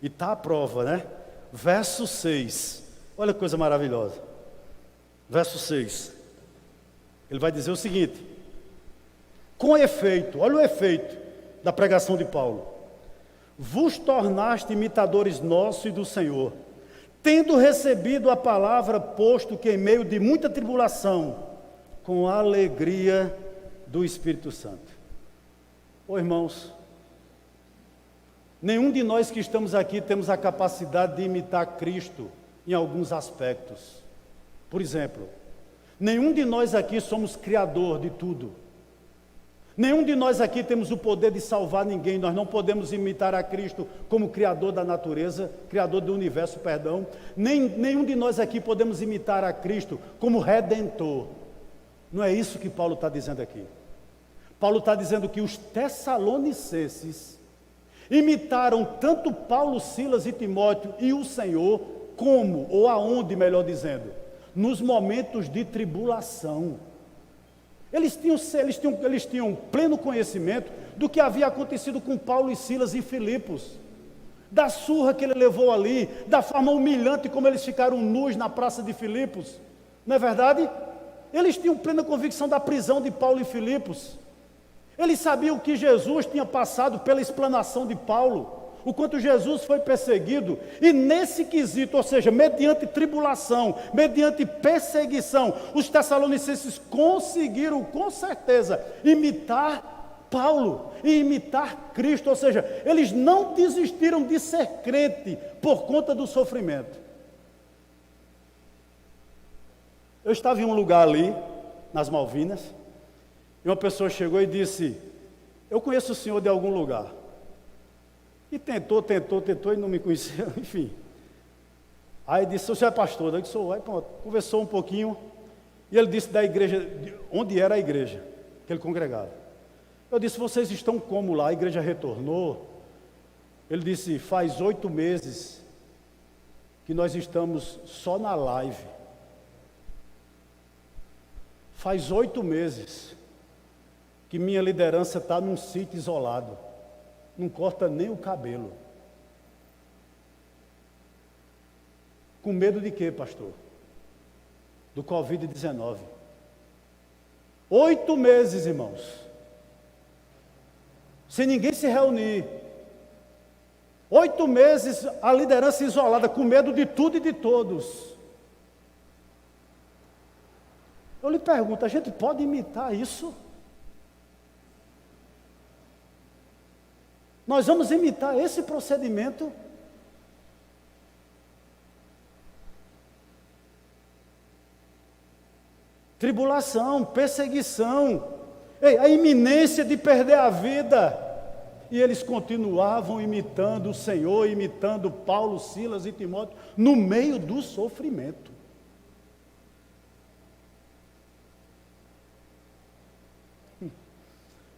E está a prova, né? Verso 6. Olha que coisa maravilhosa. Verso 6. Ele vai dizer o seguinte: com efeito, olha o efeito da pregação de Paulo. Vos tornaste imitadores nossos e do Senhor, tendo recebido a palavra, posto que em meio de muita tribulação, com a alegria do Espírito Santo. Ô irmãos, nenhum de nós que estamos aqui temos a capacidade de imitar Cristo em alguns aspectos. Por exemplo, nenhum de nós aqui somos criador de tudo. Nenhum de nós aqui temos o poder de salvar ninguém. Nós não podemos imitar a Cristo como criador da natureza, criador do universo, perdão. Nenhum de nós aqui podemos imitar a Cristo como redentor. Não é isso que Paulo está dizendo aqui. Paulo está dizendo que os tessalonicenses imitaram tanto Paulo, Silas e Timóteo e o Senhor, como, ou aonde, melhor dizendo, nos momentos de tribulação. Eles tinham pleno conhecimento do que havia acontecido com Paulo e Silas em Filipos, da surra que ele levou ali, da forma humilhante como eles ficaram nus na praça de Filipos, não é verdade? Eles tinham plena convicção da prisão de Paulo em Filipos. Eles sabiam que Jesus tinha passado pela explanação de Paulo, o quanto Jesus foi perseguido, e nesse quesito, ou seja, mediante tribulação, mediante perseguição, os tessalonicenses conseguiram, com certeza, imitar Paulo e imitar Cristo, ou seja, eles não desistiram de ser crente por conta do sofrimento. Eu estava em um lugar ali, nas Malvinas, e uma pessoa chegou e disse: eu conheço o senhor de algum lugar. E tentou e não me conhecia, enfim. Aí disse: o senhor é pastor? Eu disse: sou. Aí pronto, conversou um pouquinho, e ele disse da igreja, onde era a igreja que ele congregava. Eu disse: vocês estão como lá? A igreja retornou? Ele disse: faz 8 meses que nós estamos só na live. Faz 8 meses que minha liderança está num sítio isolado. Não corta nem o cabelo. Com medo de quê, pastor? Do Covid-19. 8 meses, irmãos. Sem ninguém se reunir. 8 meses a liderança isolada, com medo de tudo e de todos. Eu lhe pergunto, a gente pode imitar isso? Nós vamos imitar esse procedimento? Tribulação, perseguição, a iminência de perder a vida. E eles continuavam imitando o Senhor, imitando Paulo, Silas e Timóteo, no meio do sofrimento.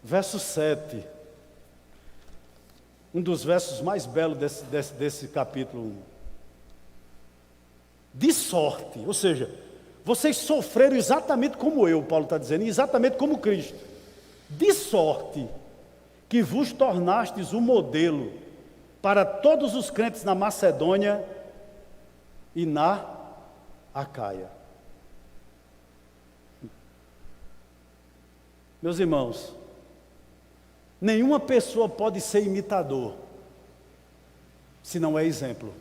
Verso 7. Um dos versos mais belos desse capítulo 1. De sorte, ou seja, vocês sofreram exatamente como eu, Paulo está dizendo, exatamente como Cristo. De sorte que vos tornastes um modelo para todos os crentes na Macedônia e na Acaia. Meus irmãos, nenhuma pessoa pode ser imitador, se não é exemplo.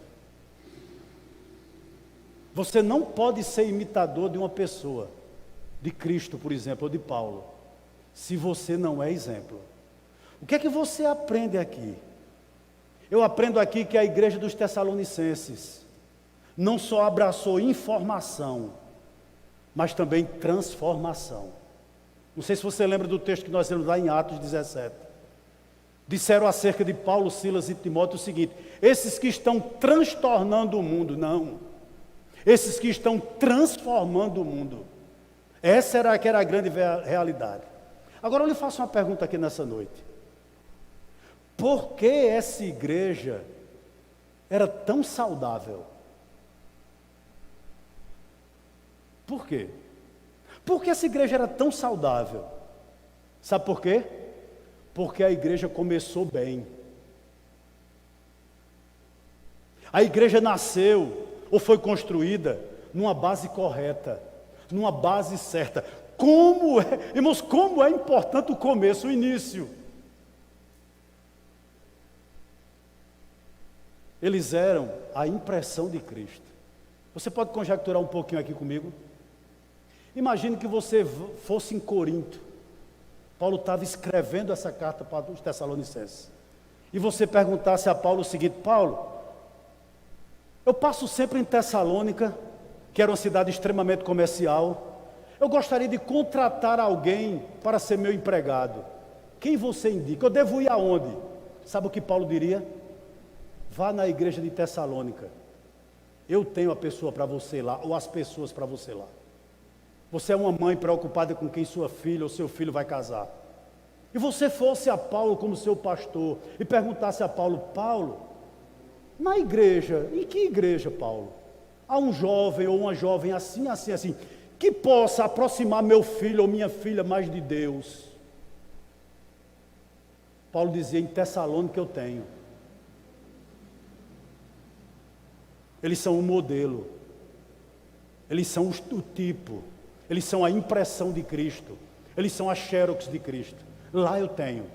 Você não pode ser imitador de uma pessoa, de Cristo, por exemplo, ou de Paulo, se você não é exemplo. O que é que você aprende aqui? Eu aprendo aqui que a igreja dos Tessalonicenses não só abraçou informação, mas também transformação. Não sei se você lembra do texto que nós lemos lá em Atos 17. Disseram acerca de Paulo, Silas e Timóteo o seguinte: esses que estão transtornando o mundo, não. Esses que estão transformando o mundo. Essa era que era a grande realidade. Agora eu lhe faço uma pergunta aqui nessa noite. Por que essa igreja era tão saudável? Por quê? Por que essa igreja era tão saudável? Sabe por quê? Porque a igreja começou bem. A igreja nasceu ou foi construída numa base correta, numa base certa. Irmãos, como é importante o começo, o início. Eles eram a impressão de Cristo. Você pode conjecturar um pouquinho aqui comigo? Imagine que você fosse em Corinto. Paulo estava escrevendo essa carta para os Tessalonicenses. E você perguntasse a Paulo o seguinte: Paulo, eu passo sempre em Tessalônica, que era uma cidade extremamente comercial. Eu gostaria de contratar alguém para ser meu empregado. Quem você indica? Eu devo ir aonde? Sabe o que Paulo diria? Vá na igreja de Tessalônica. Eu tenho a pessoa para você lá, ou as pessoas para você lá. Você é uma mãe preocupada com quem sua filha ou seu filho vai casar. E você fosse a Paulo como seu pastor e perguntasse a Paulo: Paulo, na igreja, em que igreja, Paulo? Há um jovem ou uma jovem assim, assim, assim, que possa aproximar meu filho ou minha filha mais de Deus. Paulo dizia: em Tessalônica eu tenho. Eles são o modelo, eles são o tipo, eles são a impressão de Cristo, eles são a xerox de Cristo. Lá eu tenho.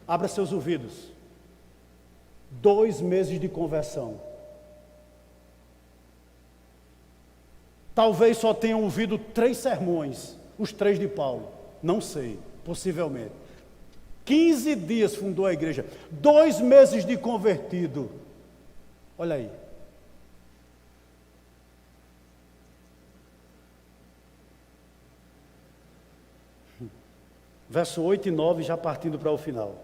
Abra seus ouvidos. 2 meses de conversão. Talvez só tenham ouvido 3 sermões, os 3 de Paulo. Não sei, possivelmente. 15 dias fundou a igreja. 2 meses de convertido. Olha aí. Verso 8 e 9, já partindo para o final.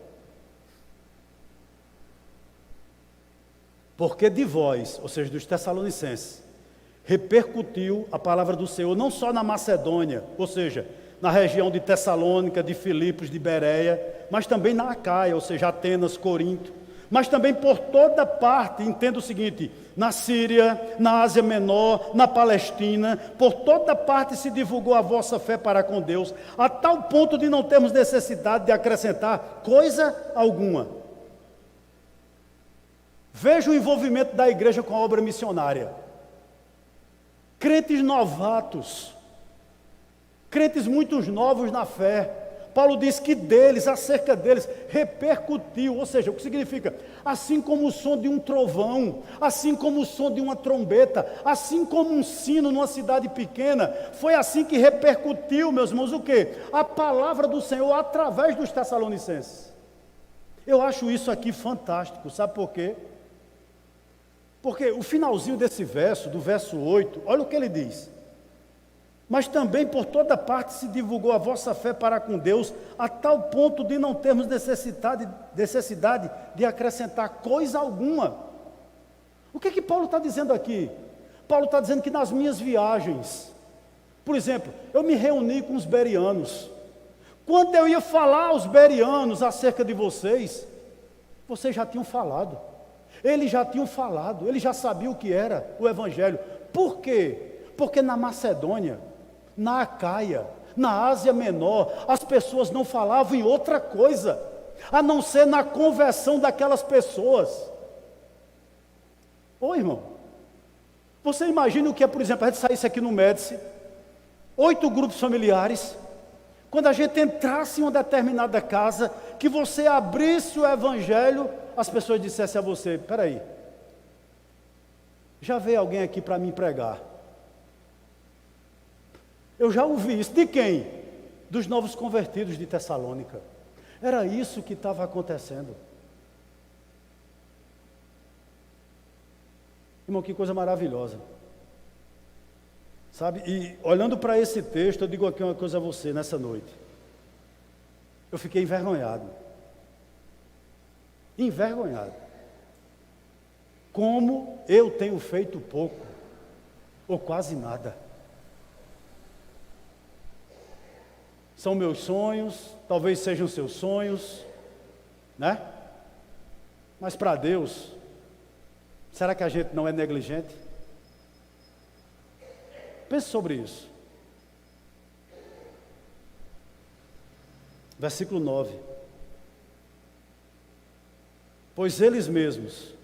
Porque de vós, ou seja, dos Tessalonicenses, repercutiu a palavra do Senhor, não só na Macedônia, ou seja, na região de Tessalônica, de Filipos, de Bereia, mas também na Acaia, ou seja, Atenas, Corinto, mas também por toda parte. Entenda o seguinte: na Síria, na Ásia Menor, na Palestina, por toda parte se divulgou a vossa fé para com Deus, a tal ponto de não termos necessidade de acrescentar coisa alguma. Veja o envolvimento da igreja com a obra missionária. Crentes novatos, crentes muito novos na fé. Paulo diz que deles, acerca deles, repercutiu, ou seja, o que significa? Assim como o som de um trovão, assim como o som de uma trombeta, assim como um sino numa cidade pequena, foi assim que repercutiu, meus irmãos, o quê? A palavra do Senhor através dos Tessalonicenses. Eu acho isso aqui fantástico, sabe por quê? Porque o finalzinho desse verso, do verso 8, olha o que ele diz: mas também por toda parte se divulgou a vossa fé para com Deus, a tal ponto de não termos necessidade de acrescentar coisa alguma. O que Paulo está dizendo aqui? Paulo está dizendo que nas minhas viagens, por exemplo, eu me reuni com os bereanos. Quando eu ia falar aos bereanos acerca de vocês já tinham falado. Eles já tinham falado, eles já sabiam o que era o Evangelho. Por quê? Porque na Macedônia, na Acaia, na Ásia Menor, as pessoas não falavam em outra coisa, a não ser na conversão daquelas pessoas. Ô irmão, você imagina o que é, por exemplo, a gente saísse aqui no Médici, 8 grupos familiares, Quando a gente entrasse em uma determinada casa, que você abrisse o evangelho, as pessoas dissessem a você: espera aí, já veio alguém aqui para me pregar? Eu já ouvi isso. De quem? Dos novos convertidos de Tessalônica. Era isso que estava acontecendo. Irmão, que coisa maravilhosa. Sabe? E olhando para esse texto, eu digo aqui uma coisa a você nessa noite. Eu fiquei envergonhado. Envergonhado. Como eu tenho feito pouco, ou quase nada. São meus sonhos, talvez sejam seus sonhos, né? Mas para Deus, será que a gente não é negligente? Pense sobre isso. Versículo 9. Pois eles mesmos,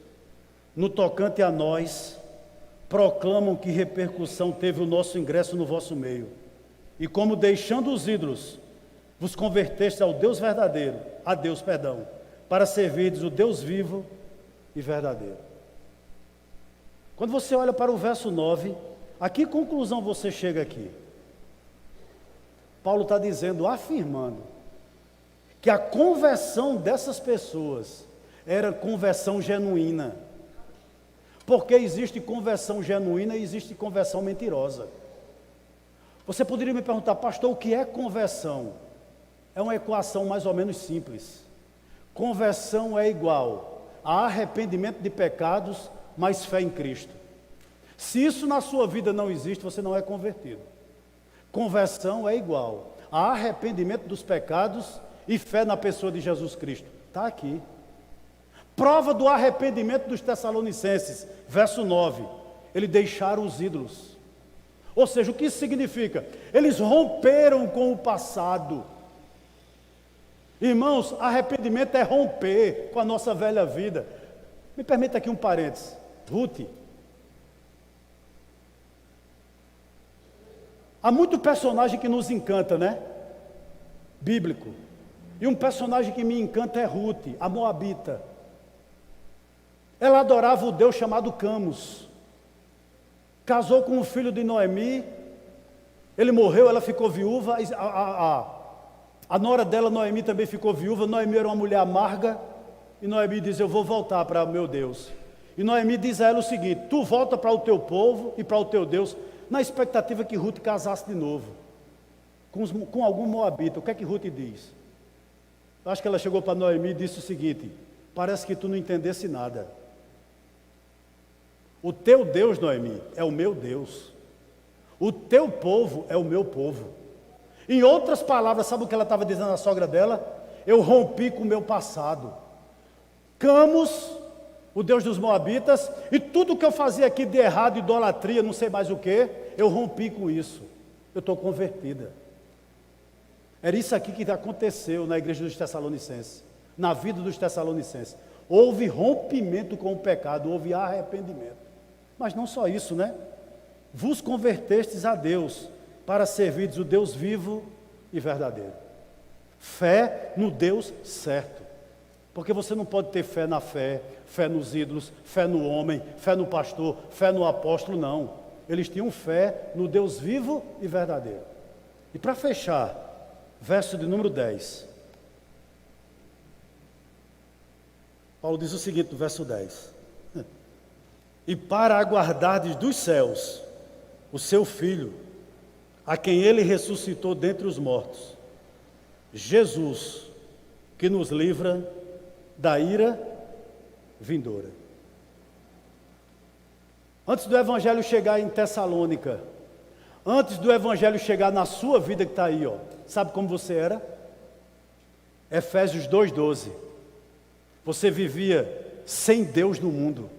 no tocante a nós, proclamam que repercussão teve o nosso ingresso no vosso meio. E como deixando os ídolos, vos convertestes ao Deus verdadeiro, a Deus, perdão, para servirdes o Deus vivo e verdadeiro. Quando você olha para o verso 9, a que conclusão você chega aqui? Paulo está dizendo, afirmando, que a conversão dessas pessoas era conversão genuína. Porque existe conversão genuína e existe conversão mentirosa. Você poderia me perguntar: pastor, o que é conversão? É uma equação mais ou menos simples. Conversão é igual a arrependimento de pecados mais fé em Cristo. Se isso na sua vida não existe, você não é convertido. Conversão é igual a arrependimento dos pecados e fé na pessoa de Jesus Cristo. Está aqui. Prova do arrependimento dos Tessalonicenses, verso 9. Eles deixaram os ídolos. Ou seja, o que isso significa? Eles romperam com o passado. Irmãos, arrependimento é romper com a nossa velha vida. Me permita aqui um parênteses. Ruth. Há muito personagem que nos encanta, né? Bíblico. E um personagem que me encanta é Ruth, a moabita. Ela adorava o Deus chamado Camus. Casou com o filho de Noemi. Ele morreu, ela ficou viúva. A nora dela, Noemi, também ficou viúva. Noemi era uma mulher amarga. E Noemi diz: eu vou voltar para meu Deus. E Noemi diz a ela o seguinte: tu volta para o teu povo e para o teu Deus, na expectativa que Ruth casasse de novo com algum moabita. O que é que Ruth diz? Eu acho que ela chegou para Noemi e disse o seguinte: parece que tu não entendesse nada. O teu Deus, Noemi, é o meu Deus. O teu povo é o meu povo. Em outras palavras, sabe o que ela estava dizendo à sogra dela? Eu rompi com o meu passado. Camus, o Deus dos moabitas, e tudo que eu fazia aqui de errado, idolatria, não sei mais o que, eu rompi com isso. Eu estou convertida. Era isso aqui que aconteceu na igreja dos Tessalonicenses, na vida dos Tessalonicenses. Houve rompimento com o pecado, houve arrependimento. Mas não só isso, né? Vos convertestes a Deus, para servirdes o Deus vivo e verdadeiro. Fé no Deus certo. Porque você não pode ter fé na fé, fé nos ídolos, fé no homem, fé no pastor, fé no apóstolo, não. Eles tinham fé no Deus vivo e verdadeiro. E para fechar, verso de número 10. Paulo diz o seguinte no verso 10. E para aguardardes dos céus o seu Filho, a quem ele ressuscitou dentre os mortos, Jesus, que nos livra da ira vindoura. Antes do Evangelho chegar em Tessalônica, antes do Evangelho chegar na sua vida que está aí, ó, sabe como você era? Efésios 2,12. Você vivia sem Deus no mundo.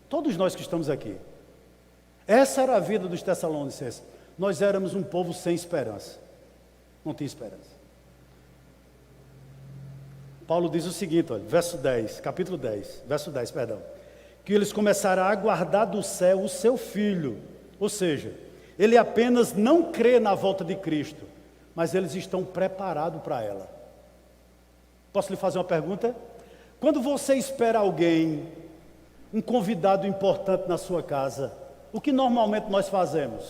Todos nós que estamos aqui. Essa era a vida dos Tessalonicenses. Nós éramos um povo sem esperança. Não tinha esperança. Paulo diz o seguinte, olha, verso 10, capítulo 10, verso 10, perdão. Que eles começaram a aguardar do céu o seu Filho. Ou seja, ele apenas não crê na volta de Cristo, mas eles estão preparados para ela. Posso lhe fazer uma pergunta? Quando você espera alguém, um convidado importante na sua casa, o que normalmente nós fazemos?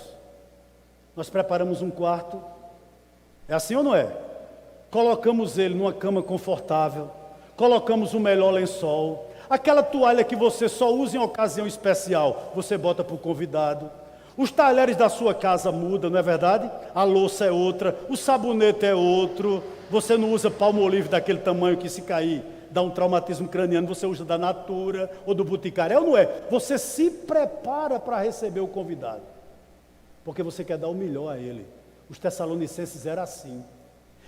Nós preparamos um quarto, é assim ou não é? Colocamos ele numa cama confortável, colocamos o melhor lençol, aquela toalha que você só usa em ocasião especial, você bota para o convidado. Os talheres da sua casa mudam, não é verdade? A louça é outra, o sabonete é outro, você não usa palmolive daquele tamanho que se cair dá um traumatismo craniano, você usa da Natura ou do Boticário, é ou não é? Você se prepara para receber o convidado, porque você quer dar o melhor a ele. Os Tessalonicenses eram assim,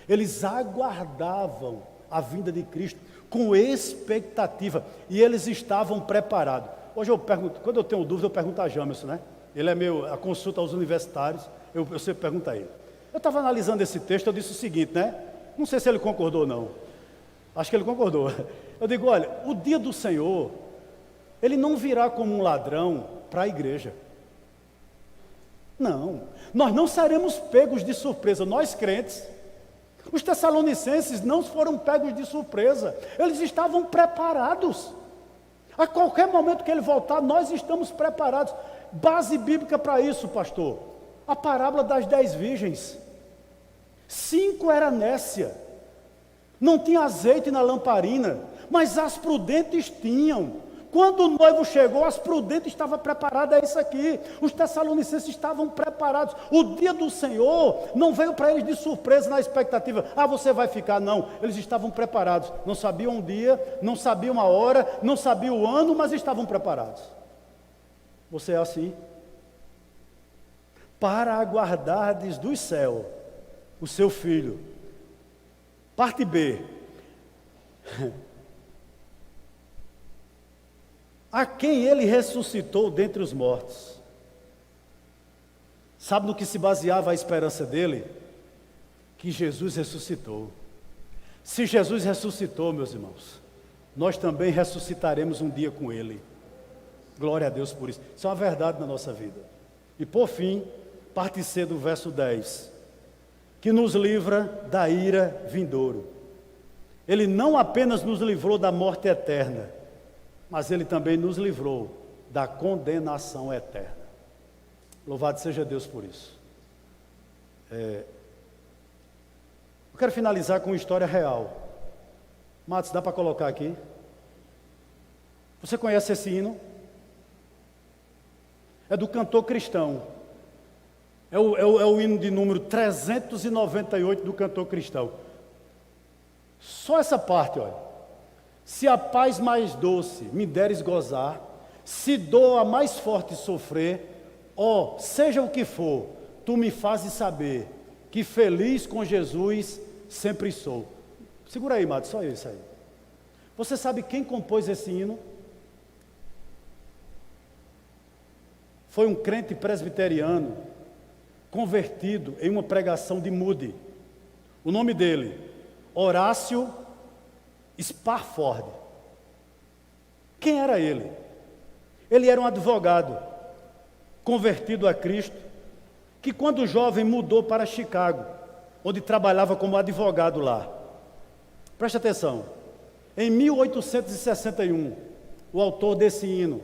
eles aguardavam a vinda de Cristo com expectativa, e eles estavam preparados. Hoje eu pergunto, quando eu tenho dúvida eu pergunto a Jamerson, né? Ele é a consulta aos universitários, eu sempre pergunto a ele. Eu estava analisando esse texto, eu disse o seguinte, né? Não sei se ele concordou ou não. Acho que ele concordou. Eu digo, olha, o dia do Senhor, ele não virá como um ladrão para a igreja. Não, nós não seremos pegos de surpresa, nós crentes. Os Tessalonicenses não foram pegos de surpresa, eles estavam preparados. A qualquer momento que ele voltar, nós estamos preparados. Base bíblica para isso, pastor. A parábola das 10 virgens. 5 era nécia. Não tinha azeite na lamparina, mas as prudentes tinham. Quando o noivo chegou, as prudentes estavam preparadas, é isso aqui. Os Tessalonicenses estavam preparados. O dia do Senhor não veio para eles de surpresa, na expectativa. Ah, você vai ficar, não. Eles estavam preparados. Não sabiam um dia, não sabiam a hora, não sabiam o ano, mas estavam preparados. Você é assim? Para aguardardes do céu o seu filho. Parte B. A quem ele ressuscitou dentre os mortos. Sabe no que se baseava a esperança dele? Que Jesus ressuscitou. Se Jesus ressuscitou, meus irmãos, nós também ressuscitaremos um dia com ele. Glória a Deus por isso. Isso é uma verdade na nossa vida. E por fim, parte C do verso 10. Que nos livra da ira vindouro. Ele não apenas nos livrou da morte eterna, mas ele também nos livrou da condenação eterna. Louvado seja Deus por isso. Eu quero finalizar com uma história real. Matos, dá para colocar aqui? Você conhece esse hino? É do cantor cristão. É o hino de número 398 do cantor cristão. Só essa parte, olha. Se a paz mais doce me deres gozar, se dor a mais forte sofrer, ó, seja o que for, tu me fazes saber que feliz com Jesus sempre sou. Segura aí, Mato, só isso aí. Você sabe quem compôs esse hino? Foi um crente presbiteriano, convertido em uma pregação de Moody. O nome dele, Horácio Spafford. Quem era ele? Ele era um advogado, convertido a Cristo, que quando jovem mudou para Chicago, onde trabalhava como advogado lá. Preste atenção, em 1861, o autor desse hino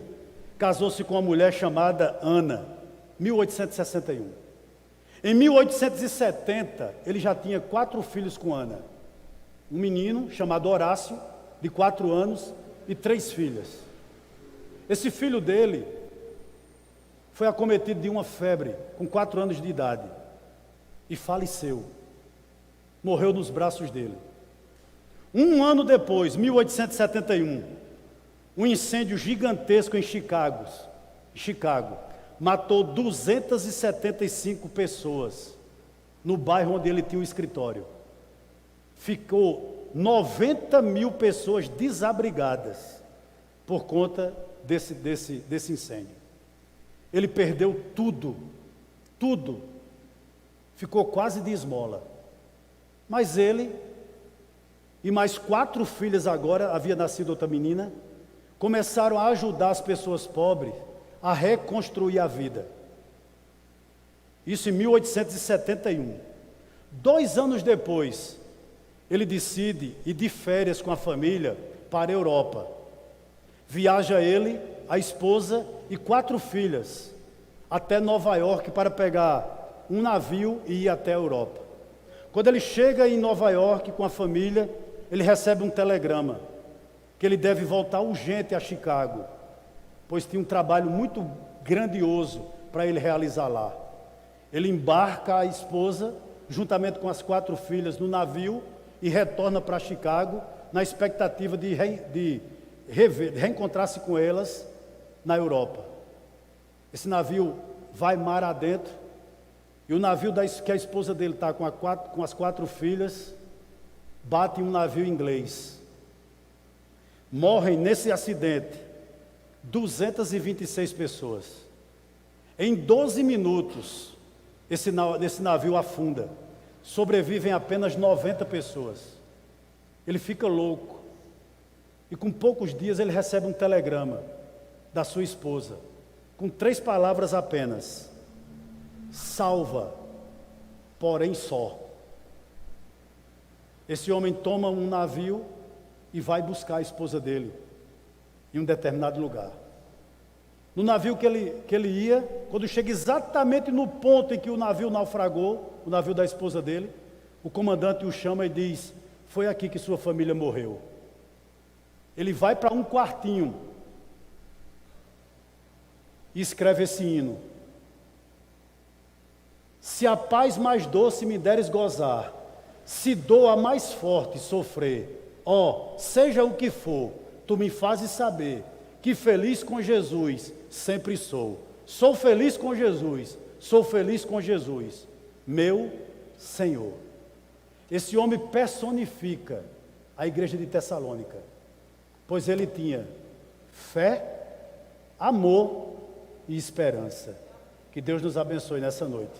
casou-se com uma mulher chamada Ana, 1861. Em 1870, ele já tinha 4 filhos com Ana. Um menino chamado Horácio, de 4 anos, e 3 filhas. Esse filho dele foi acometido de uma febre, com 4 anos de idade, e faleceu. Morreu nos braços dele. Um ano depois, 1871, um incêndio gigantesco em Chicago, matou 275 pessoas, no bairro onde ele tinha um escritório. Ficou 90 mil pessoas desabrigadas, por conta desse incêndio. Ele perdeu tudo, ficou quase de esmola. Mas ele e mais 4 filhas, agora havia nascido outra menina, começaram a ajudar as pessoas pobres a reconstruir a vida. Isso em 1871. 2 anos depois, ele decide ir de férias com a família para a Europa. Viaja ele, a esposa e 4 filhas até Nova York para pegar um navio e ir até a Europa. Quando ele chega em Nova York com a família, ele recebe um telegrama que ele deve voltar urgente a Chicago, pois tinha um trabalho muito grandioso para ele realizar lá. Ele embarca a esposa, juntamente com as 4 filhas, no navio e retorna para Chicago, na expectativa de reencontrar-se com elas na Europa. Esse navio vai mar adentro, e o navio que a esposa dele está com as 4 filhas, bate em um navio inglês. Morrem nesse acidente 226 pessoas. Em 12 minutos, esse navio afunda. Sobrevivem apenas 90 pessoas. Ele fica louco. E com poucos dias ele recebe um telegrama da sua esposa, com 3 palavras apenas: salva, porém só. Esse homem toma um navio e vai buscar a esposa dele em um determinado lugar. No navio que ele ia, quando chega exatamente no ponto em que o navio naufragou, o navio da esposa dele, o comandante o chama e diz: foi aqui que sua família morreu. Ele vai para um quartinho e escreve esse hino: se a paz mais doce me deres gozar, se dor a mais forte sofrer, ó, seja o que for, tu me fazes saber que feliz com Jesus sempre sou. Sou feliz com Jesus, sou feliz com Jesus, meu Senhor. Esse homem personifica a igreja de Tessalônica, pois ele tinha fé, amor e esperança. Que Deus nos abençoe nessa noite.